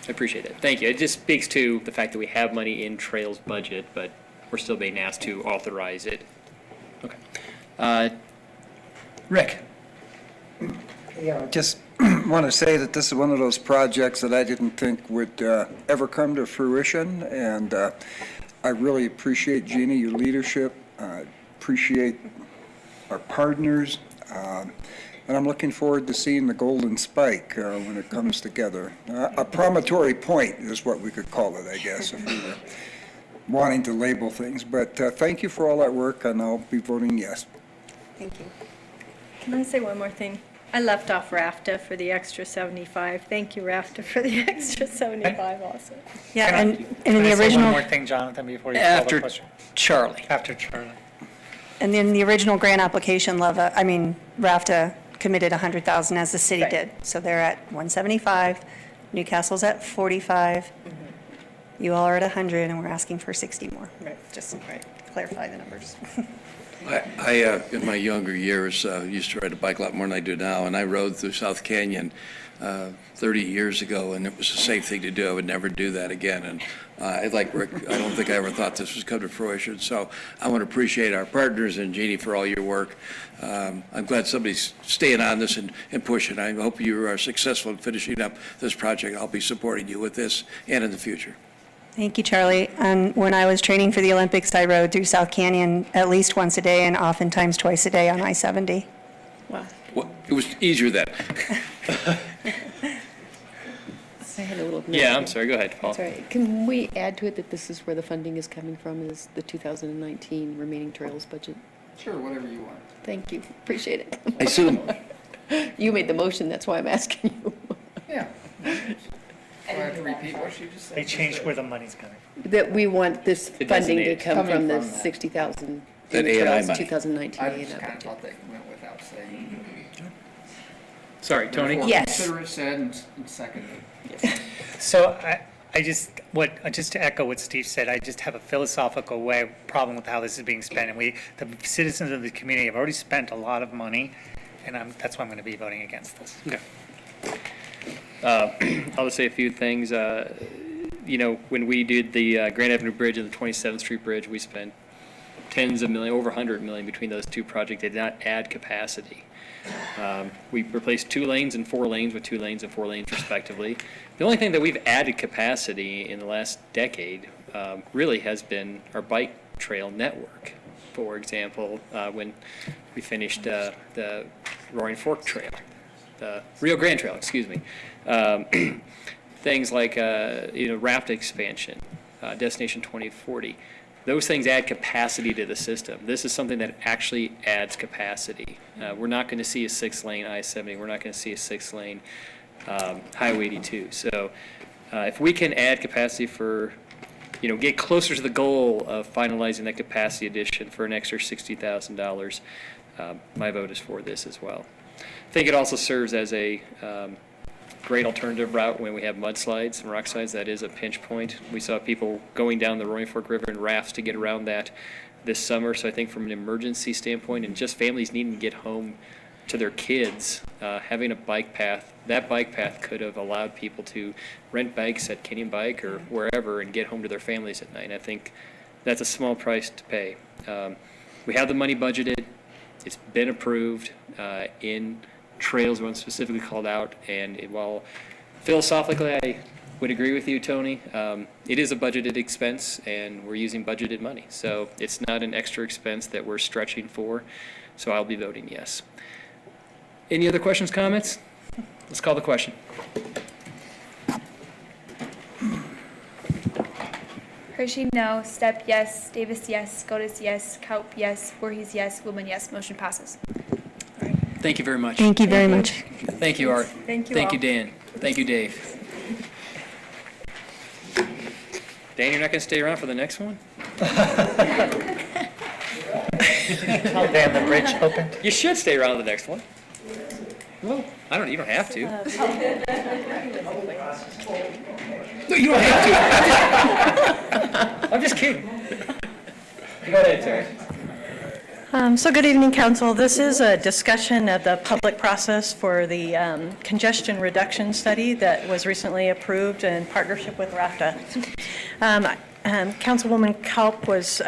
I appreciate it. Thank you. It just speaks to the fact that we have money in trails budget, but we're still being asked to authorize it. Okay. Rick. Just want to say that this is one of those projects that I didn't think would ever come to fruition, and I really appreciate, Jeannie, your leadership, appreciate our partners, and I'm looking forward to seeing the golden spike when it comes together. A promontory point is what we could call it, I guess, if we were wanting to label things. But thank you for all that work, and I'll be voting yes. Thank you. Can I say one more thing? I left off RAFTA for the extra 75. Thank you, RAFTA, for the extra 75 also. Yeah, Can and in the I say original. one more thing, Jonathan, before you call the question? Charlie. After Charlie. And then the original grant application, RAFTA committed 100,000 as the city did. So they're at 175, Newcastle's at 45. You all are at 100, and we're asking for 60 more. Right. Just, clarify the numbers. In my younger years, used to ride a bike a lot more than I do now, and I rode through South Canyon 30 years ago, and it was a safe thing to do. I would never do that again. And like Rick, I don't think I ever thought this was come to fruition. So I want to appreciate our partners and Jeannie for all your work. I'm glad somebody's staying on this and pushing. I hope you are successful in finishing up this project. I'll be supporting you with this and in the future. Thank you, Charlie. When I was training for the Olympics, I rode through South Canyon at least once a day and oftentimes twice a day on I-70. Wow. Well, it was easier then. I had a little. Yeah, I'm sorry, go ahead, Paul. That's all right. Can we add to it that this is where the funding is coming from, is the 2019 remaining trails budget? Sure, whatever you want. Thank you, appreciate it. I assume. You made the motion, that's why I'm asking you. Yeah. Do I have to repeat what you just said? They changed where the money's coming from. That we want this The funding to designated. come Coming from the from that. 60,000 That in A&I trails money. 2019 I A&I just kind of budget. thought they went without saying. Sorry, Tony? Therefore, Yes. Consider it said and seconded. So just to echo what Steve said, I just have a philosophical problem with how this is being spent. And the citizens of the community have already spent a lot of money, and that's why I'm going to be voting against this. Okay. I'll just say a few things. When we did the Grand Avenue Bridge and the 27th Street Bridge, we spent tens of millions, over 100 million between those two projects. They did not add capacity. We replaced 2 lanes and 4 lanes with 2 lanes and 4 lanes respectively. The only thing that we've added capacity in the last decade really has been our bike trail network. For example, when we finished the Roaring Fork Trail, the Rio Grande Trail, excuse me. Things like raft expansion, Destination 2040. Those things add capacity to the system. This is something that actually adds capacity. We're not going to see a 6-lane I-70. We're not going to see a 6-lane Highway 82. So if we can add capacity for, get closer to the goal of finalizing that capacity addition for an extra $60,000, my vote is for this as well. I think it also serves as a great alternative route when we have mudslides and rock slides. That is a pinch point. We saw people going down the Roaring Fork River in rafts to get around that this summer. So I think from an emergency standpoint and just families needing to get home to their kids, having a bike path, that bike path could have allowed people to rent bikes at Kenyon Bike or wherever and get home to their families at night. And I think that's a small price to pay. We have the money budgeted. It's been approved in trails, one specifically called out, and while philosophically I would agree with you, Tony, it is a budgeted expense, and we're using budgeted money. So it's not an extra expense that we're stretching for, so I'll be voting yes. Any other questions, comments? Let's call the question. Hershey, no. Step, yes. Davis, yes. Scotus, yes. Kaup, yes. Voorhees, yes. Woolman, yes. Motion passes. Thank you very much. Thank you very much. Thank you, Art. Thank you Thank all. you, Dan. Thank you, Dave. Dan, you're not going to stay around for the next one? Tell Dan the bridge opened. You should stay around for the next one. Well, you don't have to. No, you don't have to. I'm just kidding. Go ahead, Terry. So good evening, council. This is a discussion of the public process for the congestion reduction study that was recently approved in partnership with RAFTA. Councilwoman Kaup was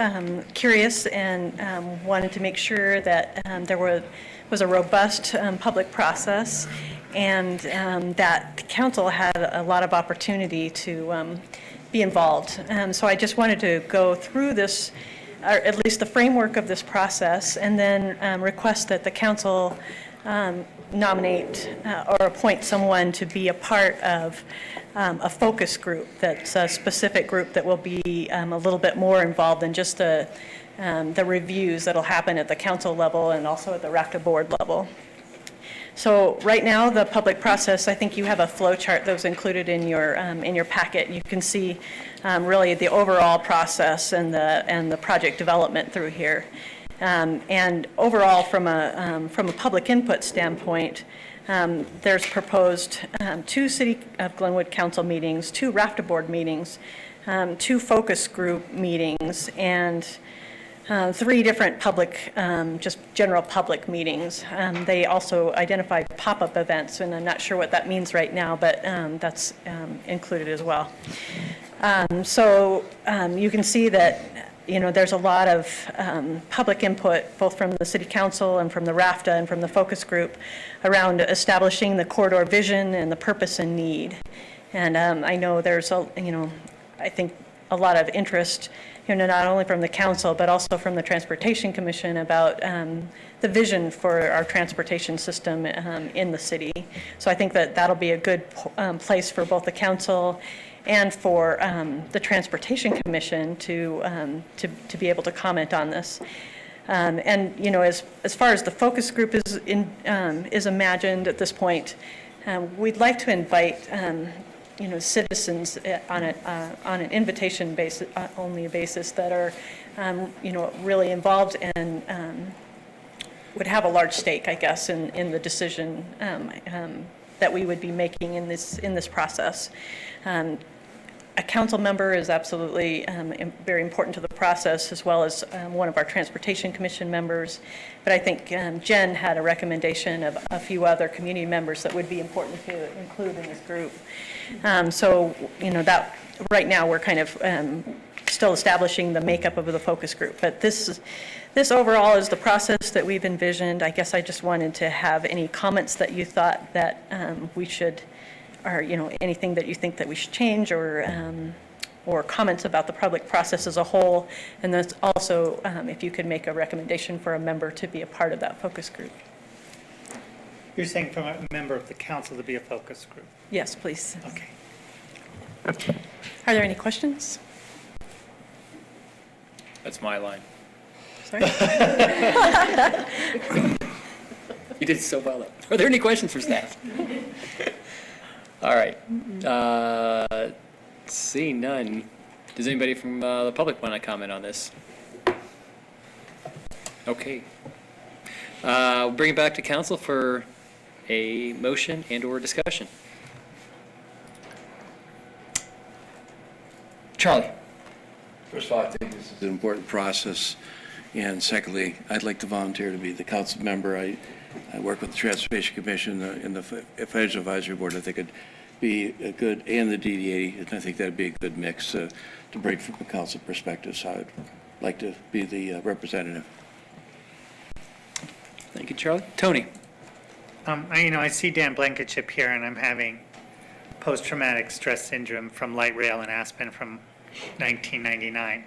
curious and wanted to make sure that there was a robust public process and that the council had a lot of opportunity to be involved. So I just wanted to go through this, or at least the framework of this process, and then request that the council nominate or appoint someone to be a part of a focus group that's a specific group that will be a little bit more involved than just the reviews that'll happen at the council level and also at the RAFTA board level. So right now, the public process, I think you have a flow chart that was included in your packet. You can see really the overall process and the project development through here. And overall, from a public input standpoint, there's proposed 2 City of Glenwood Council meetings, 2 RAFTA board meetings, 2 focus group meetings, and 3 different public, just general public meetings. They also identified pop-up events, and I'm not sure what that means right now, but that's included as well. So you can see that, there's a lot of public input, both from the City Council and from the RAFTA and from the focus group around establishing the corridor vision and the purpose and need. And I know there's, I think a lot of interest, not only from the council, but also from the Transportation Commission about the vision for our transportation system in the city. So I think that that'll be a good place for both the council and for the Transportation Commission to be able to comment on this. And as far as the focus group is imagined at this point, we'd like to invite citizens on an invitation basis, only basis that are really involved and would have a large stake, I guess, in the decision that we would be making in this process. A council member is absolutely very important to the process, as well as one of our Transportation Commission members. But I think Jen had a recommendation of a few other community members that would be important to include in this group. So, that right now we're kind of still establishing the makeup of the focus group. But this overall is the process that we've envisioned. I guess I just wanted to have any comments that you thought that we should, or anything that you think that we should change, or comments about the public process as a whole. And then also, if you could make a recommendation for a member to be a part of that focus group. You're saying from a member of the council to be a focus group? Yes, please. Okay. Are there any questions? That's my line. Sorry? You did so well. Are there any questions for staff? All right. Seeing none, does anybody from the public want to comment on this? Okay. We'll bring it back to council for a motion and/or discussion. Charlie. First of all, I think this is an important process. And secondly, I'd like to volunteer to be the council member. I work with the Transportation Commission in the Financial Advisory Board. I think it'd be a good, and the DDA, and I think that'd be a good mix to bring from a council perspective. So I'd like to be the representative. Thank you, Charlie. Tony. I see Dan Blankenship here, and I'm having post-traumatic stress syndrome from light rail in Aspen from 1999.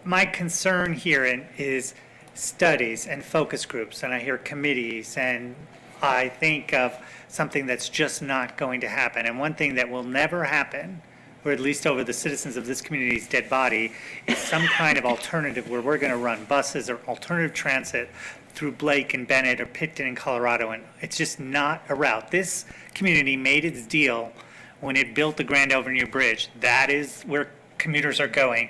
My concern here is studies and focus groups, and I hear committees, and I think of something that's just not going to happen. And one thing that will never happen, or at least over the citizens of this community's dead body, is some kind of alternative where we're going to run buses or alternative transit through Blake and Bennett or Picton in Colorado, and it's just not a route. This community made its deal when it built the Grand Overview Bridge. That is where commuters are going.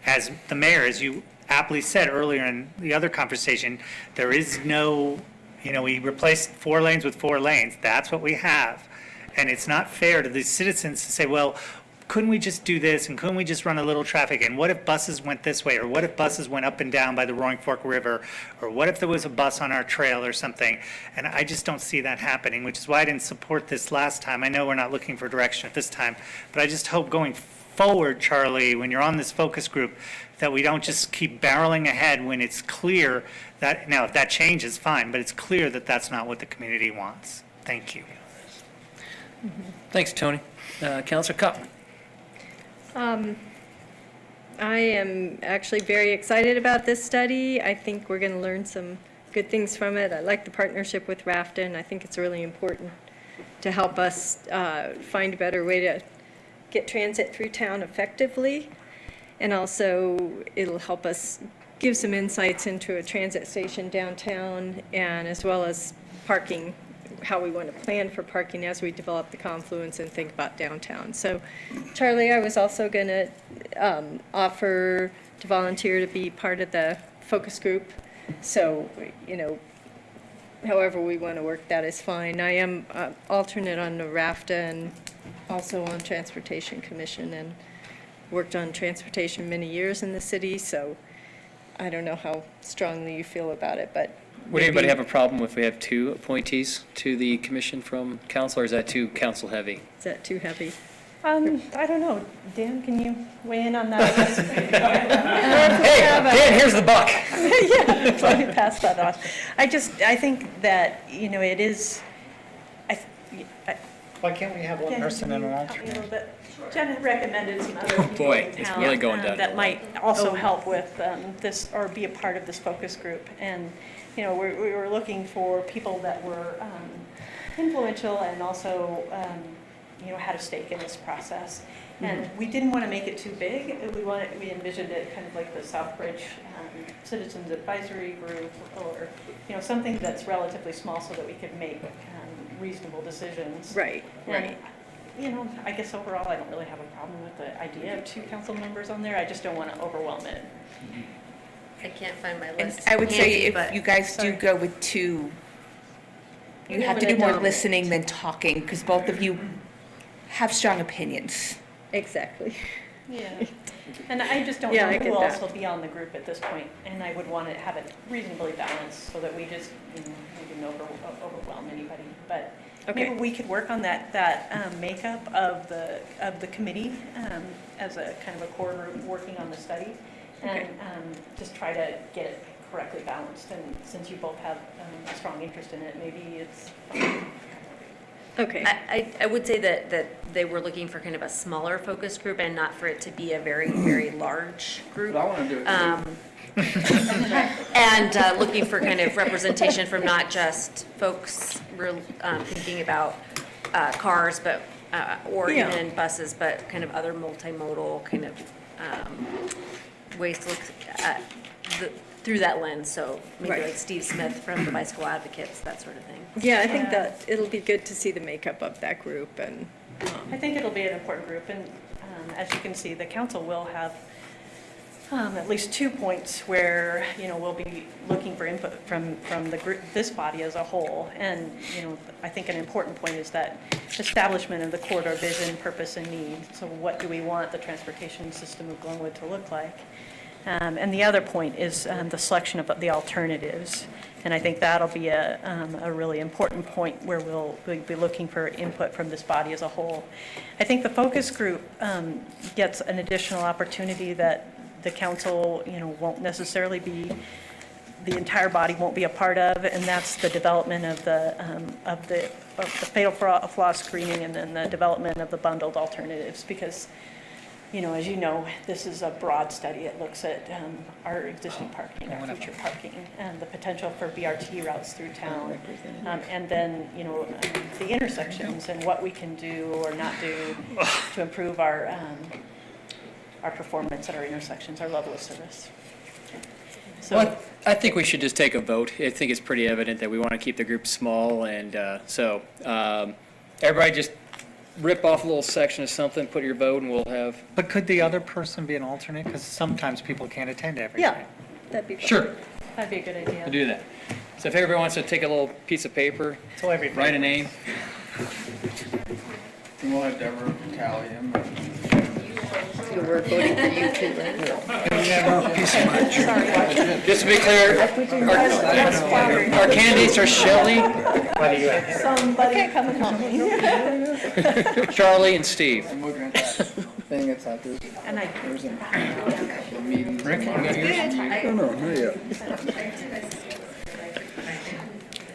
As the mayor, as you aptly said earlier in the other conversation, there is no, we replaced 4 lanes with 4 lanes. That's what we have. And it's not fair to the citizens to say, well, couldn't we just do this, and couldn't we just run a little traffic? And what if buses went this way? Or what if buses went up and down by the Roaring Fork River? Or what if there was a bus on our trail or something? And I just don't see that happening, which is why I didn't support this last time. I know we're not looking for direction at this time, but I just hope going forward, Charlie, when you're on this focus group, that we don't just keep barreling ahead when it's clear that, now if that changes, fine, but it's clear that that's not what the community wants. Thank you. Thanks, Tony. Councilor Cup. I am actually very excited about this study. I think we're going to learn some good things from it. I like the partnership with RAFTA, and I think it's really important to help us find a better way to get transit through town effectively. And also, it'll help us give some insights into a transit station downtown, and as well as parking, how we want to plan for parking as we develop the confluence and think about downtown. So, Charlie, I was also going to offer to volunteer to be part of the focus group. So, however we want to work that is fine. I am alternate on the RAFTA and also on Transportation Commission, and worked on transportation many years in the city. So I don't know how strongly you feel about it, but. Would anybody maybe- have a problem if we have 2 appointees to the commission from council, or is that too council heavy? Is that too heavy? I don't know. Dan, can you weigh in on that? Hey, Dan, here's the buck. Yeah, let me pass that on. I think that, it is, Why can't we have one Jen, person can and an you help me a alternate? little bit? Jen had recommended some other people Boy, in it's town, really going down that the might also help with this, or be a part of this focus group. And, we were looking for people that were influential and also, had a stake in this process. And we didn't want to make it too big. We envisioned it kind of like the Southbridge Citizens Advisory Group, or, something that's relatively small so that we could make reasonable decisions. Right, And, right. I guess overall, I don't really have a problem with the idea of 2 council members on there. I just don't want to overwhelm it. I can't find my And list. I would say handy, if but- you guys do go with 2, you Yeah, have to but do I more don't. listening than talking, because both of you have strong opinions. Exactly. Yeah. And I just don't Yeah, know I who get will that. also be on the group at this point, and I would want to have it reasonably balanced so that we just, we didn't overwhelm anybody. But Okay. maybe we could work on that makeup of the committee as a kind of a core group working on the study, and Okay. just try to get it correctly balanced. And since you both have a strong interest in it, maybe it's. Okay. I would say that they were looking for kind of a smaller focus group and not for it to be a very, very large group. But I want to do it. And looking for kind of representation from not just folks thinking about cars, but, or Yeah. even buses, but kind of other multimodal kind of ways to look at through that lens. So maybe Right. like Steve Smith from the Bicycle Advocates, that sort of thing. Yeah, I think that it'll be good to see the makeup of that group and. I think it'll be an important group, and as you can see, the council will have at least 2 points where, we'll be looking for input from the group, this body as a whole. And, I think an important point is that establishment of the corridor vision, purpose, and need. So what do we want the transportation system of Glenwood to look like? And the other point is the selection of the alternatives. And I think that'll be a really important point where we'll be looking for input from this body as a whole. I think the focus group gets an additional opportunity that the council, won't necessarily be, the entire body won't be a part of, and that's the development of the fatal flaw screening, and then the development of the bundled alternatives. Because, as you know, this is a broad study. It looks at our existing parking, our future parking, and the potential for BRT routes through town. And then, the intersections and what we can do or not do to improve our performance at our intersections, our level of service. So, Well, I think we should just take a vote. I think it's pretty evident that we want to keep the group small, and so everybody just rip off a little section of something, put your vote, and we'll have. But could the other person be an alternate? Because sometimes people can't attend everything. Yeah, that'd be fun. Sure, that'd be a good idea. we'll do that. So if everybody wants to take a little piece of paper, So everything. write a name. And we'll have Deborah tally them. We're voting for you too, right? Just to be clear, our candidates are Shelley, Somebody come and help me. Charlie, and Steve. I'm looking at that thing that's out there. And I, There's a couple of meetings. Rick, you got yours? No, not yet.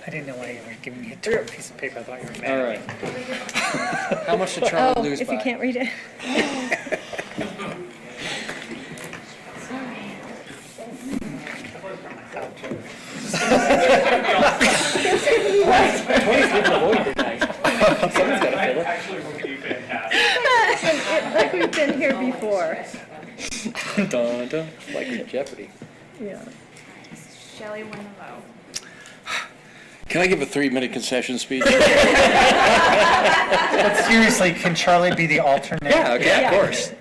I didn't know why you were giving me a torn piece of paper. I thought you were mad. All right. How much did Charlie Oh, lose if by? you can't read it. Like we've been here before. Dun, dun, like in Jeopardy. Yeah. Shelley won the vote. Can I give a 3-minute concession speech? But seriously, can Charlie be the alternate? Yeah, okay, of course.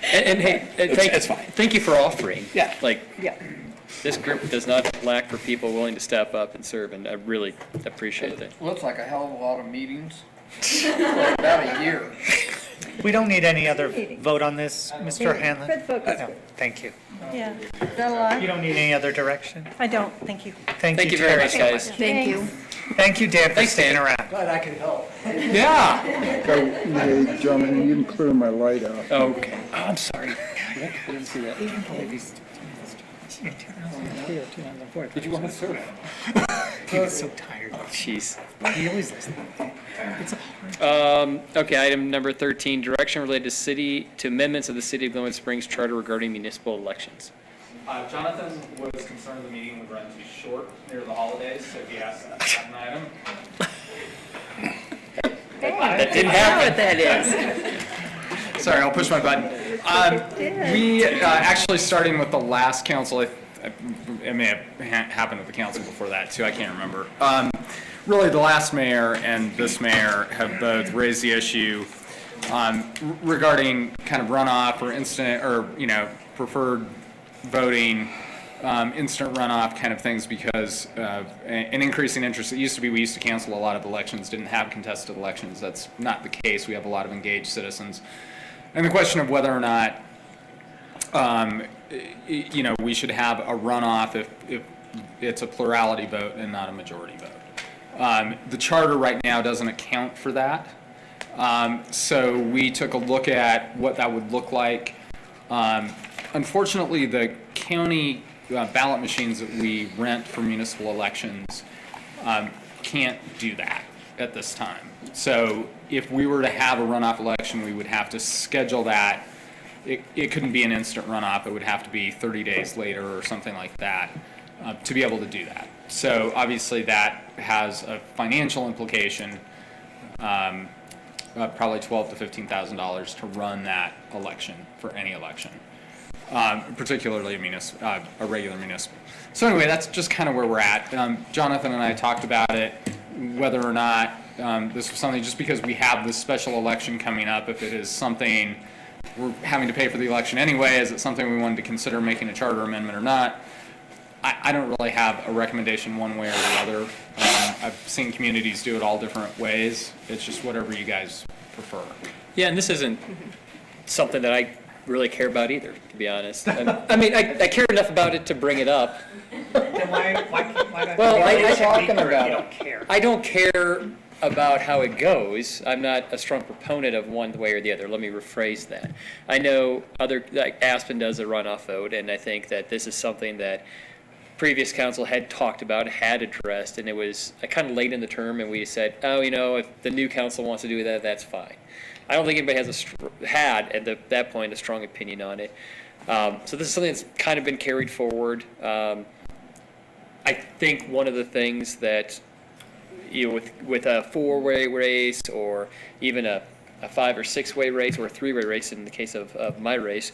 And hey, It's fine. thank you for offering. Yeah. Like, Yeah. this group does not lack for people willing to step up and serve, and I really appreciate that. Looks like a hell of a lot of meetings. Like about a year. We don't need any other vote on this, Mr. Hanlon? For the focus No, group. thank you. Yeah. Is that a lot? You don't need any other direction? I don't, thank you. Thank you, very Terry. much, guys. Thank you. Thank you, Dan, for Thanks, sticking Dan. around. Glad I could help. Yeah. Hey, gentlemen, you can clear my light out. Okay. Oh, I'm sorry. I didn't see that. Did you want to serve? He was so tired. Jeez. He always listens. Okay, item number 13, direction related to amendments of the City of Glenwood Springs Charter regarding municipal elections. Jonathan was concerned the meeting would run too short near the holidays, so he asked that as an item. That didn't happen. What that is. Sorry, I'll push my button. We, actually, starting with the last council, it may have happened with the council before that too, I can't remember. Really, the last mayor and this mayor have both raised the issue regarding kind of runoff or instant, or, preferred voting, instant runoff kind of things, because of an increasing interest. It used to be we used to cancel a lot of elections, didn't have contested elections. That's not the case. We have a lot of engaged citizens. And the question of whether or not, we should have a runoff if it's a plurality vote and not a majority vote. The charter right now doesn't account for that. So we took a look at what that would look like. Unfortunately, the county ballot machines that we rent for municipal elections can't do that at this time. So if we were to have a runoff election, we would have to schedule that. It couldn't be an instant runoff. It would have to be 30 days later or something like that to be able to do that. So obviously that has a financial implication, probably $12,000 to $15,000 to run that election for any election, particularly a regular municipal. So anyway, that's just kind of where we're at. Jonathan and I talked about it, whether or not this was something, just because we have this special election coming up, if it is something we're having to pay for the election anyway, is it something we wanted to consider making a charter amendment or not? I don't really have a recommendation one way or the other. I've seen communities do it all different ways. It's just whatever you guys prefer. Yeah, and this isn't something that I really care about either, to be honest. I mean, I care enough about it to bring it up. Then why don't Well, I I don't care about how it goes. I'm not a strong proponent of one way or the other. Let me rephrase that. I know like Aspen does a runoff vote, and I think that this is something that previous council had talked about, had addressed, and it was kind of late in the term, and we said, oh, if the new council wants to do that, that's fine. I don't think anybody has had at that point a strong opinion on it. So this is something that's kind of been carried forward. I think one of the things that, with a 4-way race, or even a 5 or 6-way race, or a 3-way race in the case of my race,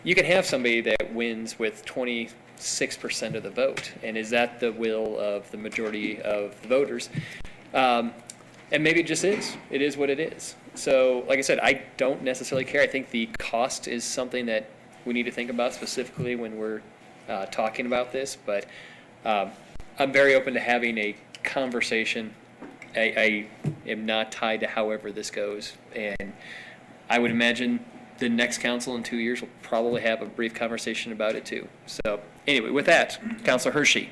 you can have somebody that wins with 26% of the vote. And is that the will of the majority of the voters? And maybe it just is. It is what it is. So, like I said, I don't necessarily care. I think the cost is something that we need to think about specifically when we're talking about this. But I'm very open to having a conversation. I am not tied to however this goes. And I would imagine the next council in 2 years will probably have a brief conversation about it too. So anyway, with that, Councilor Hershey.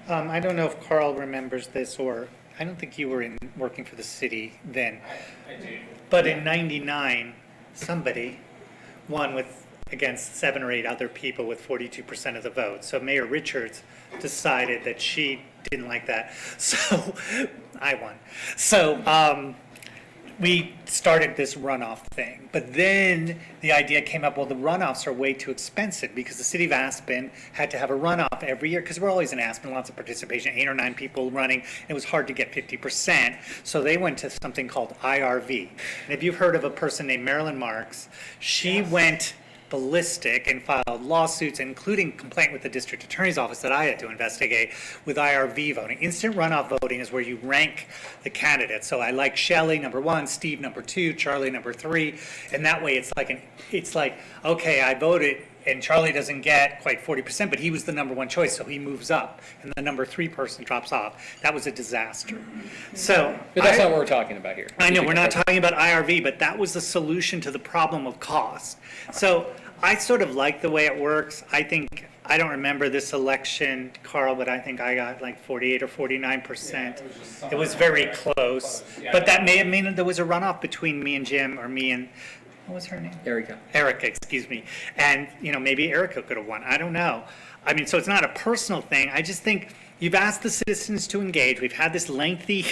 I don't know if Carl remembers this, or I don't think you were working for the city then. I do. But in '99, somebody won against 7 or 8 other people with 42% of the vote. So Mayor Richards decided that she didn't like that. So I won. So we started this runoff thing. But then the idea came up, well, the runoffs are way too expensive, because the city of Aspen had to have a runoff every year, because we're always in Aspen, lots of participation, 8 or 9 people running. It was hard to get 50%. So they went to something called IRV. And if you've heard of a person named Marilyn Marks, she went ballistic and filed lawsuits, including complaint with the district attorney's office that I had to investigate, with IRV voting. Instant runoff voting is where you rank the candidates. So I like Shelley number 1, Steve number 2, Charlie number 3, and that way it's like, okay, I voted and Charlie doesn't get quite 40%, but he was the number one choice, so he moves up, and the number 3 person drops off. That was a disaster. So. But that's not what we're talking about here. I know, we're not talking about IRV, but that was the solution to the problem of cost. So I sort of like the way it works. I don't remember this election, Carl, but I think I got like 48 or 49%. It was very close. But that may have meant there was a runoff between me and Jim, or me and, what was her name? Erica. Erica, excuse me. And, maybe Erica could have won. I don't know. I mean, so it's not a personal thing. I just think you've asked the citizens to engage. We've had this lengthy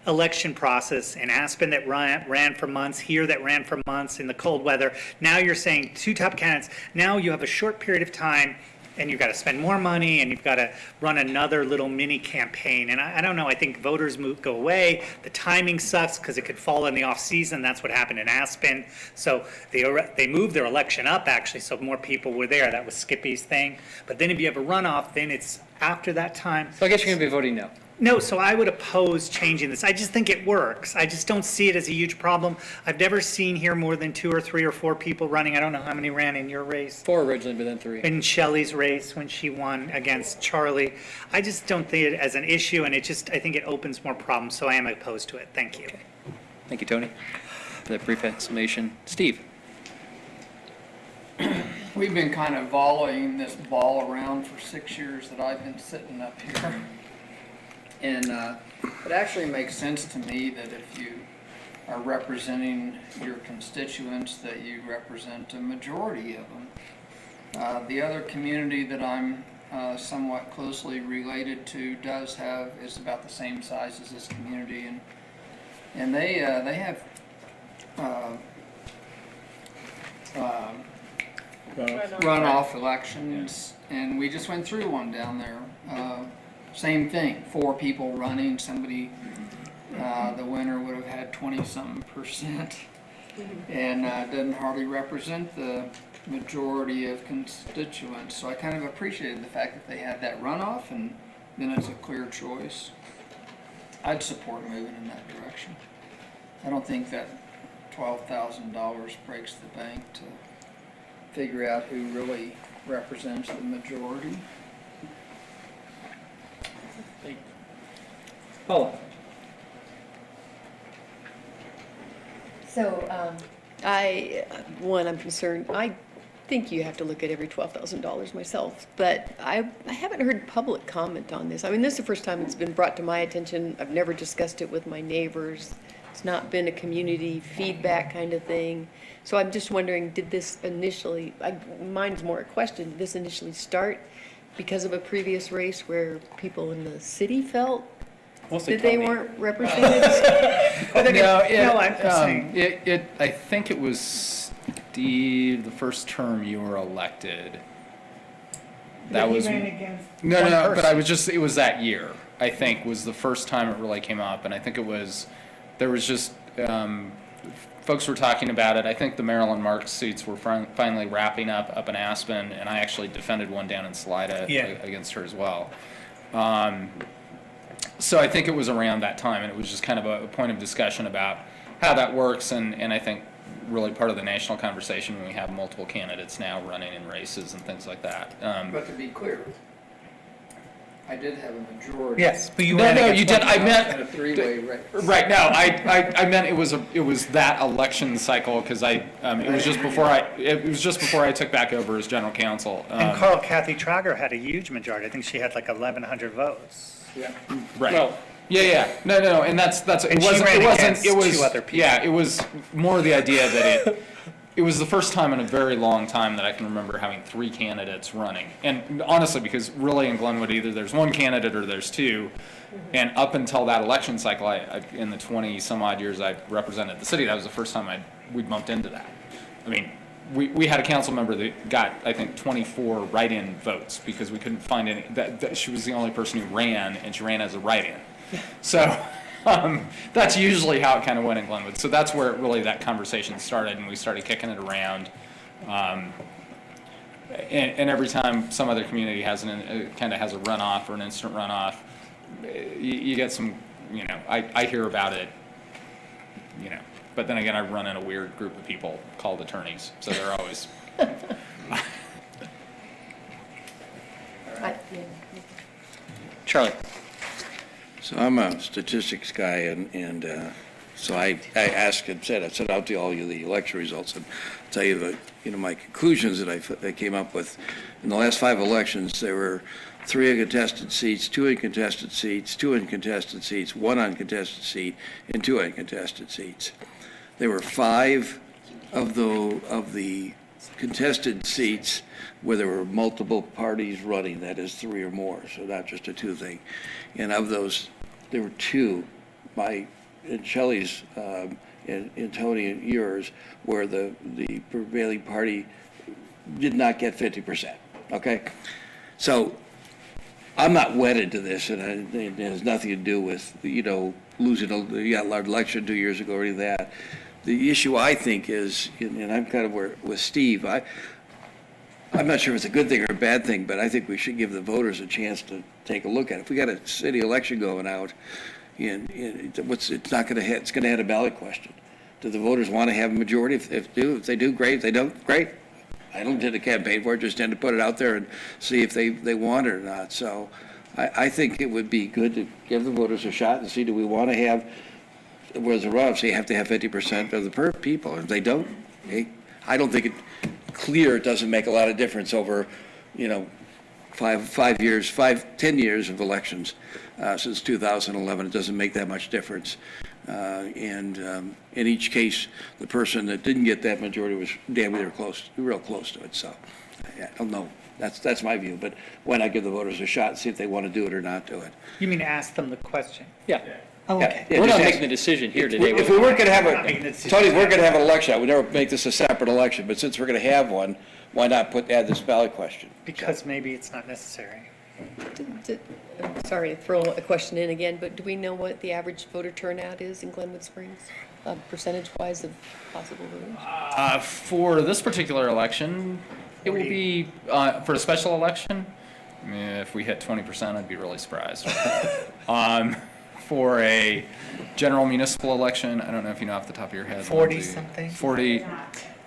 election process in Aspen that ran for months, here that ran for months in the cold weather. Now you're saying 2 top candidates. Now you have a short period of time, and you've got to spend more money, and you've got to run another little mini campaign. And I don't know, I think voters go away. The timing sucks because it could fall in the off season. That's what happened in Aspen. So they moved their election up, actually, so more people were there. That was Skippy's thing. But then if you have a runoff, then it's after that time. So I guess you're going to be voting no. No, so I would oppose changing this. I just think it works. I just don't see it as a huge problem. I've never seen here more than 2 or 3 or 4 people running. I don't know how many ran in your race. 4 originally, but then 3. In Shelley's race when she won against Charlie. I just don't think it as an issue, and I think it opens more problems, so I am opposed to it. Thank you. Okay. Thank you, Tony, for that brief explanation. Steve? We've been kind of volleying this ball around for 6 years that I've been sitting up here. And it actually makes sense to me that if you are representing your constituents, that you represent a majority of them. The other community that I'm somewhat closely related to is about the same size as this community, and they have runoff elections, and we just went through one down there. Same thing, 4 people running, somebody, the winner would have had 20-something%, and doesn't hardly represent the majority of constituents. So I kind of appreciated the fact that they had that runoff, and then it's a clear choice. I'd support moving in that direction. I don't think that $12,000 breaks the bank to figure out who really represents the majority. Paula? So, I'm concerned. I think you have to look at every $12,000 myself, but I haven't heard public comment on this. I mean, this is the first time it's been brought to my attention. I've never discussed it with my neighbors. It's not been a community feedback kind of thing. So I'm just wondering, did this initially, mine's more a question, did this initially start because of a previous race where people in the city felt that they weren't represented? I think it was Steve, the first term you were elected. That was no, but it was that year, I think, was the first time it really came up, and I think there was just folks were talking about it. I think the Marilyn Marks seats were finally wrapping up in Aspen, and I actually defended one down in Salida against her as well. So I think it was around that time, and it was just kind of a point of discussion about how that works, and I think really part of the national conversation when we have multiple candidates now running in races and things like that. But to be clear, I did have a majority. Yes, but you you did. I meant in a 3-way race. Right. No, I meant it was that election cycle because it was just before I took back over as general counsel. And Kathy Trager had a huge majority. I think she had like 1,100 votes. Yeah. Right. Well, Yeah. No, and that's And she ran against 2 other people. Yeah, it was more the idea that it was the first time in a very long time that I can remember having 3 candidates running. And honestly, because really in Glenwood, either there's 1 candidate or there's 2. And up until that election cycle, in the 20 some odd years I represented the city, that was the first time we bumped into that. I mean, we had a council member that got, I think, 24 write-in votes because we couldn't find any, that she was the only person who ran, and she ran as a write-in. So that's usually how it kind of went in Glenwood. So that's where really that conversation started, and we started kicking it around. And every time some other community has kind of has a runoff or an instant runoff, you get some, I hear about it, but then again, I run in a weird group of people called attorneys, so they're always. Charlie? So I'm a statistics guy, and so I asked and said, I sent out to all you the election results and tell you that, my conclusions that I came up with. In the last 5 elections, there were 3 uncontested seats, 2 uncontested seats, 2 uncontested seats, 1 uncontested seat, and 2 uncontested seats. There were 5 of the contested seats where there were multiple parties running, that is 3 or more, so not just a 2 thing. And of those, there were 2, in Shelley's, and Tony and yours, where the prevailing party did not get 50%, okay? So I'm not wedded to this, and it has nothing to do with, losing a large election 2 years ago or any of that. The issue, I think, is, and I'm kind of with Steve, I'm not sure if it's a good thing or a bad thing, but I think we should give the voters a chance to take a look at it. If we got a city election going out, it's not going to hit, it's going to hit a ballot question. Do the voters want to have a majority? If they do, great. If they don't, great. I don't intend to campaign for it, just tend to put it out there and see if they want it or not. So I think it would be good to give the voters a shot and see, do we want to have, where's the runoff, so you have to have 50% of the people. If they don't, I don't think it doesn't make a lot of difference over, 10 years of elections since 2011. It doesn't make that much difference. And in each case, the person that didn't get that majority was damn near real close to it. So I don't know. That's my view. But why not give the voters a shot and see if they want to do it or not do it? You mean ask them the question? Yeah. Oh, okay. Yeah, We're not just making the decision here today. If we weren't going to have Tony, if we're going to have an election, I would never make this a separate election. But since we're going to have one, why not add this ballot question? Because maybe it's not necessary. Sorry to throw a question in again, but do we know what the average voter turnout is in Glenwood Springs, percentage-wise of possible voters? For this particular election, it will be, for a special election, if we hit 20%, I'd be really surprised. For a general municipal election, I don't know if you know off the top of your head. 40-something? 40.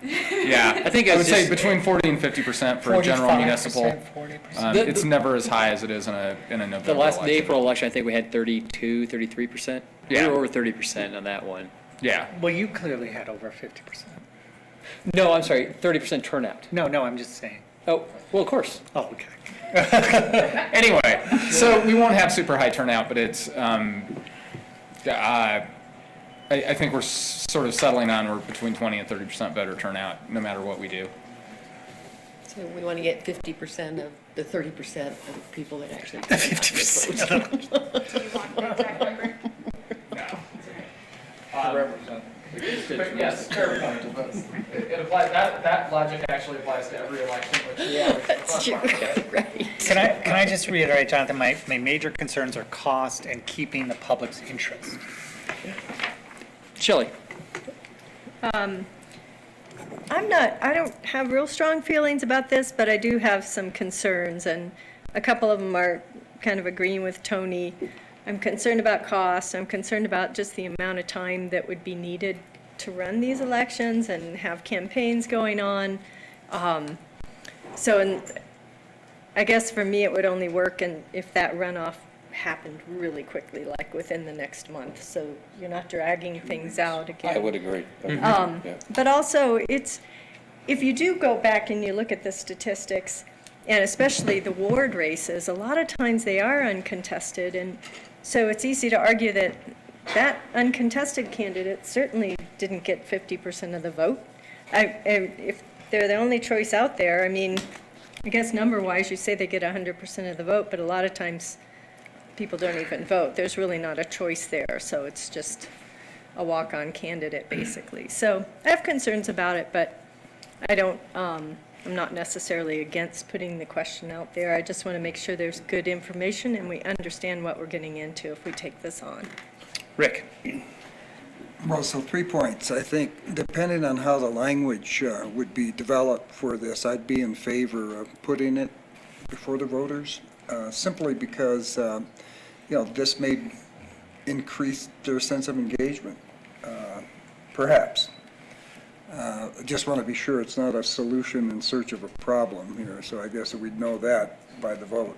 Yeah, I think I would say between 40 and 50% for a general municipal. 40%. It's never as high as it is in a November The election. April election, I think we had 32, 33%. Yeah. We were over 30% on that one. Yeah. Well, you clearly had over 50%. No, I'm sorry, 30% turnout. No, I'm just saying. Oh, well, of course. Oh, okay. Anyway, so we won't have super high turnout, but it's, I think we're sort of settling on we're between 20 and 30% better turnout, no matter what we do. So we want to get 50% of the 30% of people that actually. 50%. Do you want the exact number? But yes, fair point. It applies, that logic actually applies to every election, which That's true, right. Can I just reiterate, Jonathan, my major concerns are cost and keeping the public's interest. Shelley? I don't have real strong feelings about this, but I do have some concerns, and a couple of them are kind of agreeing with Tony. I'm concerned about costs. I'm concerned about just the amount of time that would be needed to run these elections and have campaigns going on. I guess for me, it would only work if that runoff happened really quickly, like within the next month, so you're not dragging things out again. I would agree. Yeah. But also, if you do go back and you look at the statistics, and especially the ward races, a lot of times they are uncontested, and so it's easy to argue that that uncontested candidate certainly didn't get 50% of the vote. If they're the only choice out there, I mean, I guess number-wise, you say they get 100% of the vote, but a lot of times people don't even vote. There's really not a choice there, so it's just a walk-on candidate, basically. So I have concerns about it, but I'm not necessarily against putting the question out there. I just want to make sure there's good information and we understand what we're getting into if we take this on. Rick? Well, so 3 points. I think depending on how the language would be developed for this, I'd be in favor of putting it before the voters, simply because, this may increase their sense of engagement, perhaps. Just want to be sure it's not a solution in search of a problem here, so I guess we'd know that by the vote.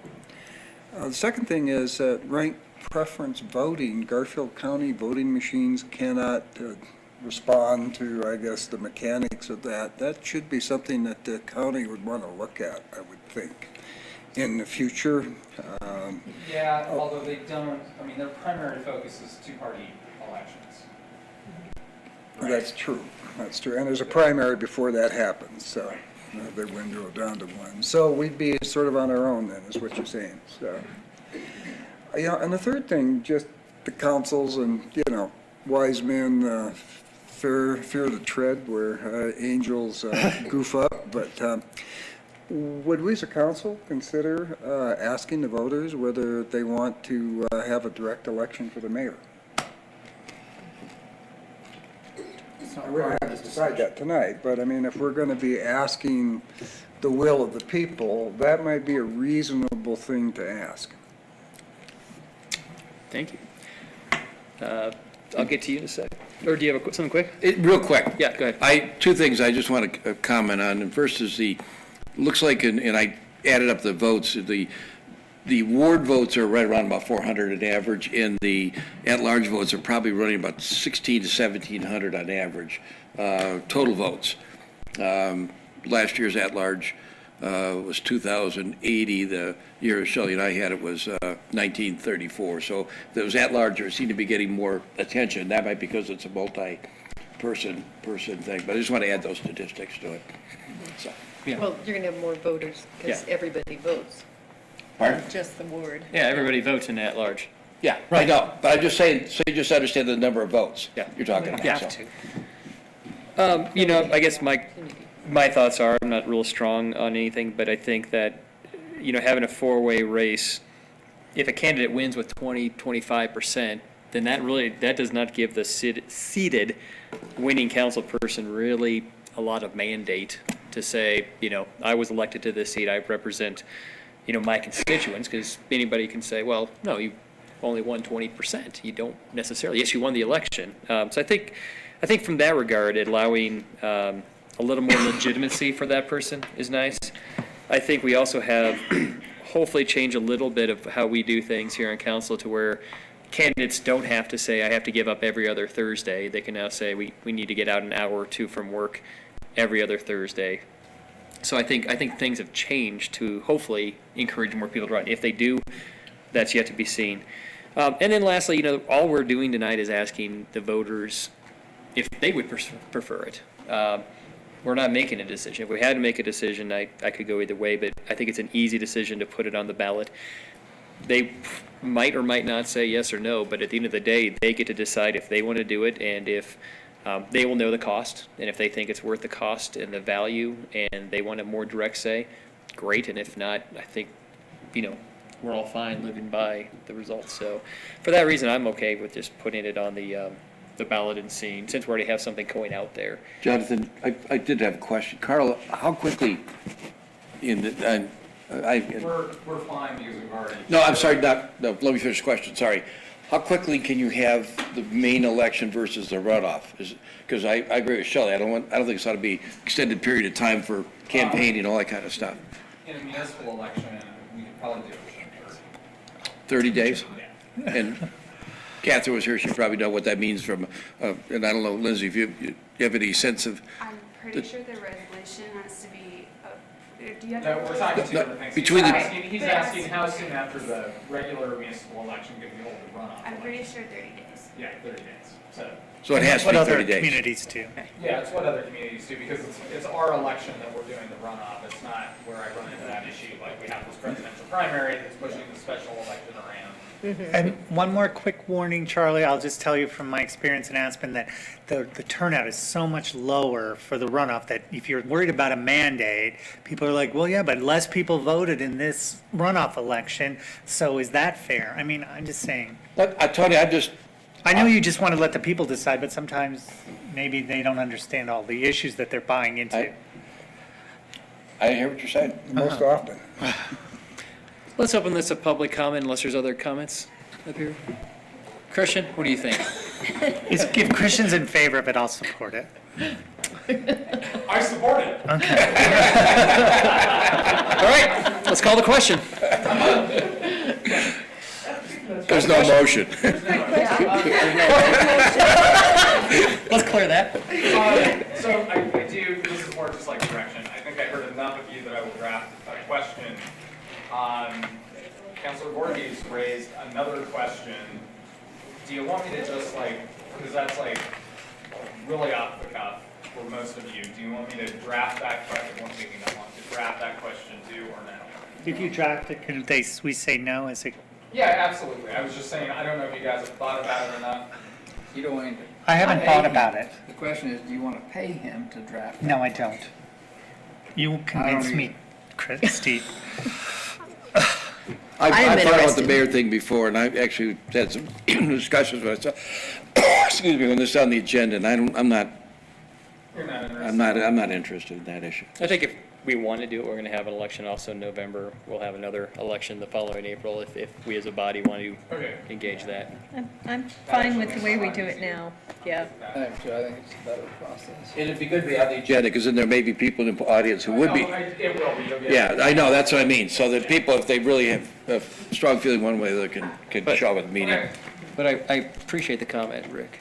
The second thing is ranked preference voting. Garfield County voting machines cannot respond to, I guess, the mechanics of that. That should be something that the county would want to look at, I would think, in the future. Yeah, although they don't, I mean, their primary focus is two-party elections. That's true. That's true. And there's a primary before that happens, so they window down to one. So we'd be sort of on our own then, is what you're saying. So, and the third thing, just the councils and, wise men fear the tread where angels goof up. But would we as a council consider asking the voters whether they want to have a direct election for the mayor? We don't have to decide that tonight, but I mean, if we're going to be asking the will of the people, that might be a reasonable thing to ask. Thank you. I'll get to you in a sec. Or do you have something quick? Real quick. Yeah, go ahead. Two things I just want to comment on. And first is looks like, and I added up the votes, the ward votes are right around about 400 on average, and the at-large votes are probably running about 1,600 to 1,700 on average, total votes. Last year's at-large was 2,080. The year Shelley and I had it was 1934. So those at-large seem to be getting more attention. That might be because it's a multi-person thing, but I just want to add those statistics to it. So. Yeah. Well, you're going to have more voters because everybody votes. Pardon? Just the ward. Yeah, everybody votes in at-large. Yeah, I know, but I'm just saying, so you just understand the number of votes you're talking about. Yeah. So. I guess my thoughts are, I'm not real strong on anything, but I think that, having a four-way race, if a candidate wins with 25%, then that does not give the seated winning council person really a lot of mandate to say, I was elected to this seat, I represent, my constituents, because anybody can say, well, no, you only won 20%. You don't necessarily, yes, you won the election. So I think from that regard, allowing a little more legitimacy for that person is nice. I think we also have hopefully change a little bit of how we do things here in council to where candidates don't have to say, I have to give up every other Thursday. They can now say, we need to get out an hour or two from work every other Thursday. So I think things have changed to hopefully encourage more people to run. If they do, that's yet to be seen. And then lastly, all we're doing tonight is asking the voters if they would prefer it. We're not making a decision. If we had to make a decision, I could go either way, but I think it's an easy decision to put it on the ballot. They might or might not say yes or no, but at the end of the day, they get to decide if they want to do it and if they will know the cost, and if they think it's worth the cost and the value and they want a more direct say, great. And if not, I think, we're all fine living by the results. So for that reason, I'm okay with just putting it on the ballot and seeing, since we already have something going out there. Jonathan, I did have a question. Carl, how quickly We're fine because we've already. No, I'm sorry, no, let me finish the question, sorry. How quickly can you have the main election versus the runoff? Because I agree with Shelley, I don't think it's ought to be extended period of time for campaigning and all that kind of stuff. In a municipal election, we could probably do it in 30 days? And Catherine was here, she probably know what that means from, and I don't know, Lindsay, if you have any sense of. I'm pretty sure the resolution has to be, do you have? No, we're talking two different things. Between He's asking how soon after the regular municipal election could we hold the runoff? I'm pretty sure 30 days. Yeah, 30 days. So it has to be 30 days. What other communities do. Yeah, it's what other communities do, because it's our election that we're doing the runoff. It's not where I run into that issue, like we have this presidential primary that's pushing the special election around. And one more quick warning, Charlie, I'll just tell you from my experience in Aspen that the turnout is so much lower for the runoff that if you're worried about a mandate, people are like, well, yeah, but less people voted in this runoff election, so is that fair? I mean, I'm just saying. Tony, I know you just want to let the people decide, but sometimes maybe they don't understand all the issues that they're buying into. I hear what you're saying. Most often. Let's open this to public comment unless there's other comments up here. Christian, what do you think? If Christian's in favor of it, I'll support it. I support it. Okay. All right, let's call the question. There's no motion. Let's clear that. So I do, this is more just like direction. I think I heard enough of you that I will draft a question. Councilor Voorhees raised another question. Do you want me to just because that's really off the cuff for most of you. Do you want me to draft that question? It won't take me that long to draft that question too, or no? If you draft it, can we say no as a, Yeah, absolutely. I was just saying, I don't know if you guys have thought about it or not. You don't want to. I haven't thought about it. The question is, do you want to pay him to draft? No, I don't. You convinced me, Steve. I've am thought about the interested. mayor thing before, and I've actually had some discussions with myself, excuse me, when this is on the agenda, and I'm not You're not interested. I'm not interested in that issue. I think if we want to do it, we're going to have an election also in November. We'll have another election the following April if we as a body want to engage that. I'm fine with the way we do it now, yeah. I think it's a better process. And it'd be good to be on the agenda, because then there may be people in the audience who would be. No, it will be. You'll get Yeah, I know, that's what I mean, so that people, if they really have a strong feeling one way or the other, can show up at the meeting. But I appreciate the comment, Rick.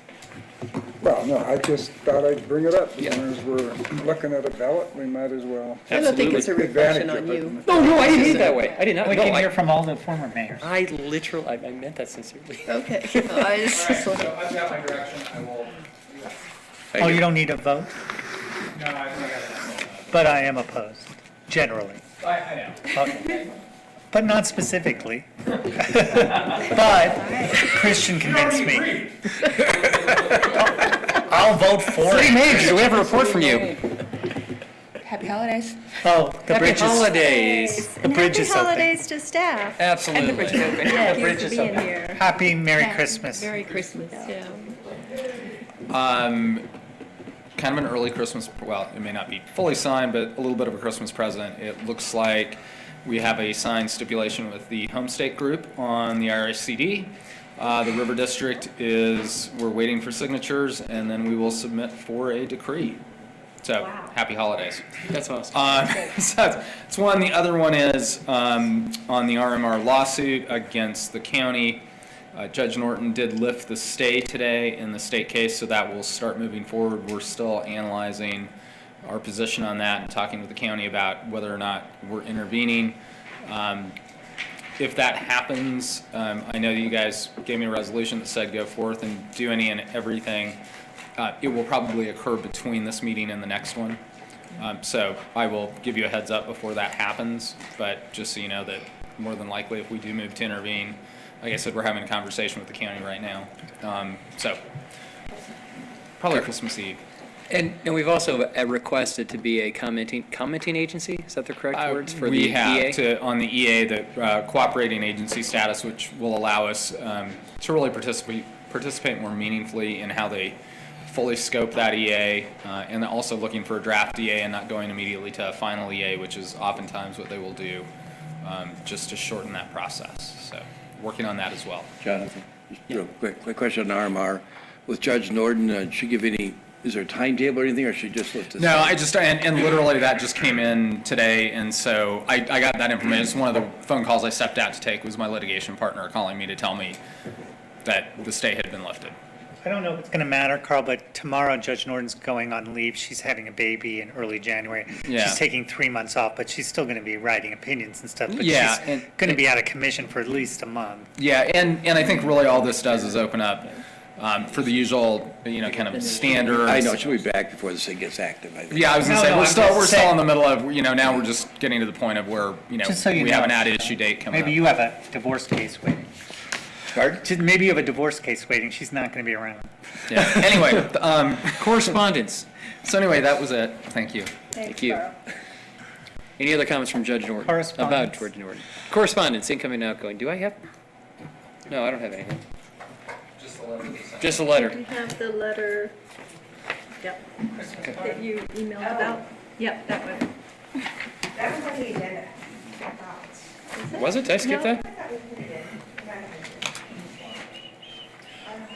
Well, no, I just thought I'd bring it up. As we're looking at a ballot, we might as well. I don't think it's a reflection Advantage on of it. you. No, I didn't mean it that way. I did not. We no, can I- hear from all the former mayors. I literally, I meant that sincerely. Okay. All right, so I've got my direction. I will. Oh, you don't need a vote? No, I think I got it. But I am opposed, generally. I know. Okay. But not specifically. But Christian convinced me. I'll vote for City it. manager, do we have a report from you? Happy holidays. Oh, the Happy bridge is, holidays. the bridge is Happy open. holidays to staff. Absolutely. Yeah, The bridge thanks for is being open. here. Happy Merry Christmas. Merry Christmas, yeah. Kind of an early Christmas, well, it may not be fully signed, but a little bit of a Christmas present. It looks like we have a signed stipulation with the Home State Group on the RSCD. The River District we're waiting for signatures, and then we will submit for a decree. So, happy holidays. That's awesome. So that's one. The other one is on the RMR lawsuit against the county. Judge Norton did lift the stay today in the state case, so that will start moving forward. We're still analyzing our position on that and talking with the county about whether or not we're intervening. If that happens, I know that you guys gave me a resolution that said go forth and do any and everything. It will probably occur between this meeting and the next one. So I will give you a heads up before that happens, but just so you know that more than likely if we do move to intervene, like I said, we're having a conversation with the county right now. So probably Christmas Eve. And we've also requested to be a commenting agency. Is that the correct words for the We EA? have on the EA, the cooperating agency status, which will allow us to really participate more meaningfully in how they fully scope that EA, and also looking for a draft EA and not going immediately to a final EA, which is oftentimes what they will do, just to shorten that process. So working on that as well. Jonathan, just real quick question on RMR. With Judge Norton, did she give any, is there a timetable or anything, or she just looked at? No, and literally that just came in today, and so I got that information. It's one of the phone calls I stepped out to take was my litigation partner calling me to tell me that the stay had been lifted. I don't know if it's going to matter, Carl, but tomorrow Judge Norton's going on leave. She's having a baby in early January. Yeah. She's taking 3 months off, but she's still going to be writing opinions and stuff. But Yeah, she's and- going to be out of commission for at least a month. Yeah, and I think really all this does is open up for the usual, kind of standards. I know, she'll be back before this thing gets active, I think. Yeah, I was gonna No, say, no, we're I'm still just in the middle of, now we're just getting to the point of where, Just so you we have know. an ad issue date coming up. Maybe you have a divorce case waiting. Pardon? Maybe you have a divorce case waiting. She's not going to be around. Yeah, anyway, Correspondence. so anyway, that was it. Thank you. Thank you. Any other comments from Judge Norton? Correspondence. About Judge Norton. Correspondence, incoming and outgoing. Do I have? No, I don't have anything. Just a letter. Do you have the letter? Yep. That you emailed about? Yep, that one. That was on the agenda. Was it? Did I skip that?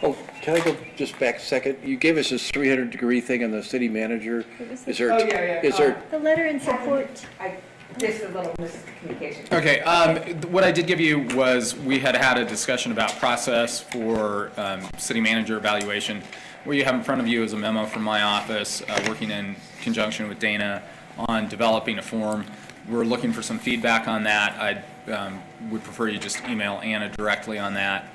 Oh, can I go just back a second? You gave us this 300-degree thing on the city manager. Is there? Oh, yeah. Is there? The letter in support. This is a little miscommunication. Okay, what I did give you was, we had a discussion about process for city manager evaluation. What you have in front of you is a memo from my office, working in conjunction with Dana on developing a form. We're looking for some feedback on that. I would prefer you just email Anna directly on that,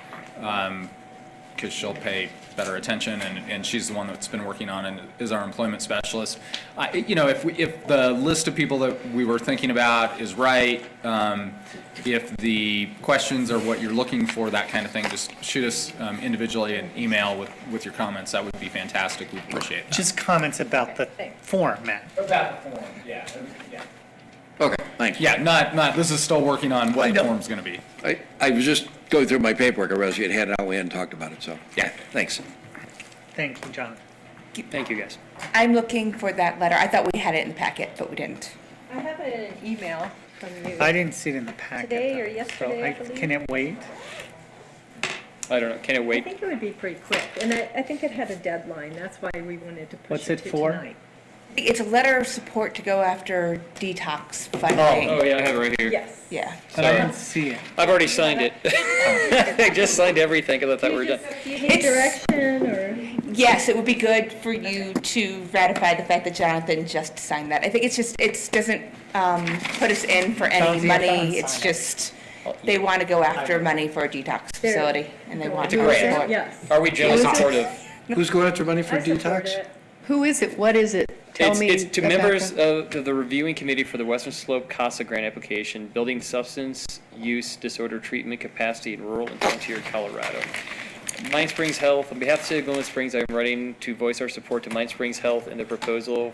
because she'll pay better attention, and she's the one that's been working on it, is our employment specialist. If the list of people that we were thinking about is right, if the questions are what you're looking for, that kind of thing, just shoot us individually an email with your comments. That would be fantastic. We'd appreciate that. Just comments about the form, Matt. About the form, yeah. Okay, thanks. Yeah, not, this is still working on what the form's going to be. I was just going through my paperwork. I realized you had had it out, we hadn't talked about it, so, yeah, thanks. Thank you, John. Thank you, guys. I'm looking for that letter. I thought we had it in the packet, but we didn't. I have it in an email from you. I didn't see it in the packet. Today or though, yesterday, I so believe. Can it wait? I don't know, can it I wait? think it would be pretty quick, and I think it had a deadline, that's why we wanted to push What's it it to for? tonight. It's a letter of support to go after detox funding. Oh, yeah, I have it right here. Yes. Yeah. But I didn't see it. I've already signed it. I just signed everything, because I thought we were done. Do you need direction, or? Yes, it would be good for you to ratify the fact that Jonathan just signed that. I think it doesn't put us in for any Jonesy, I thought I money. It's signed just, they want to go after money for a detox facility, and they want It's a our grant. support. Yes. Are we generally supportive? Who's going after money for I support detox? it. Who is it? What is it? Tell me. It's to the members background. of the reviewing committee for the Western Slope CASA grant application, building substance use disorder treatment capacity in rural and frontier Colorado. Mind Springs Health, on behalf of the City of Glenwood Springs, I am writing to voice our support to Mind Springs Health and the proposal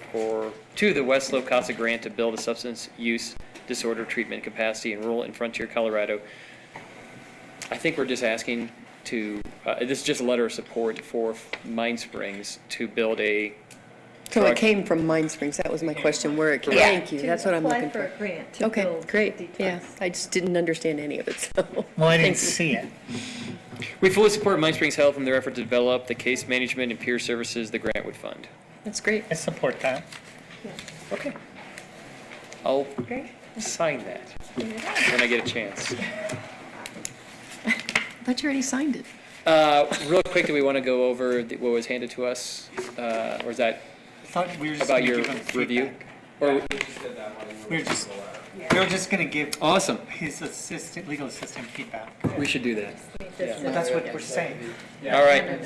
to the West Slope CASA grant to build a substance use disorder treatment capacity in rural and frontier Colorado. I think we're just asking to, this is just a letter of support for Mind Springs to build a. So it came from Mind Springs. That was my question, where it came. Yeah. Thank you. That's what I'm looking To apply for. for a grant to Okay, build great. detox. Yeah, I just didn't understand any of it, so. Well, I Thank didn't you. see it. We fully support Mind Springs Health in their effort to develop the case management and peer services the grant would fund. That's great. I support that. Okay. I'll Great. sign that when I get a chance. I thought you already signed it. Real quick, do we want to go over what was handed to us? Or is that I thought we were just about gonna your give him review? feedback. Or We were just gonna give Awesome. his legal assistant feedback. We should do that. Well, that's what we're saying. All right.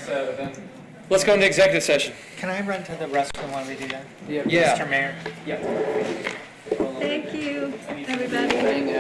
Let's go into executive session. Can I run to the restroom while we do that? Yeah. Mr. Mayor? Yeah. Thank you, everybody.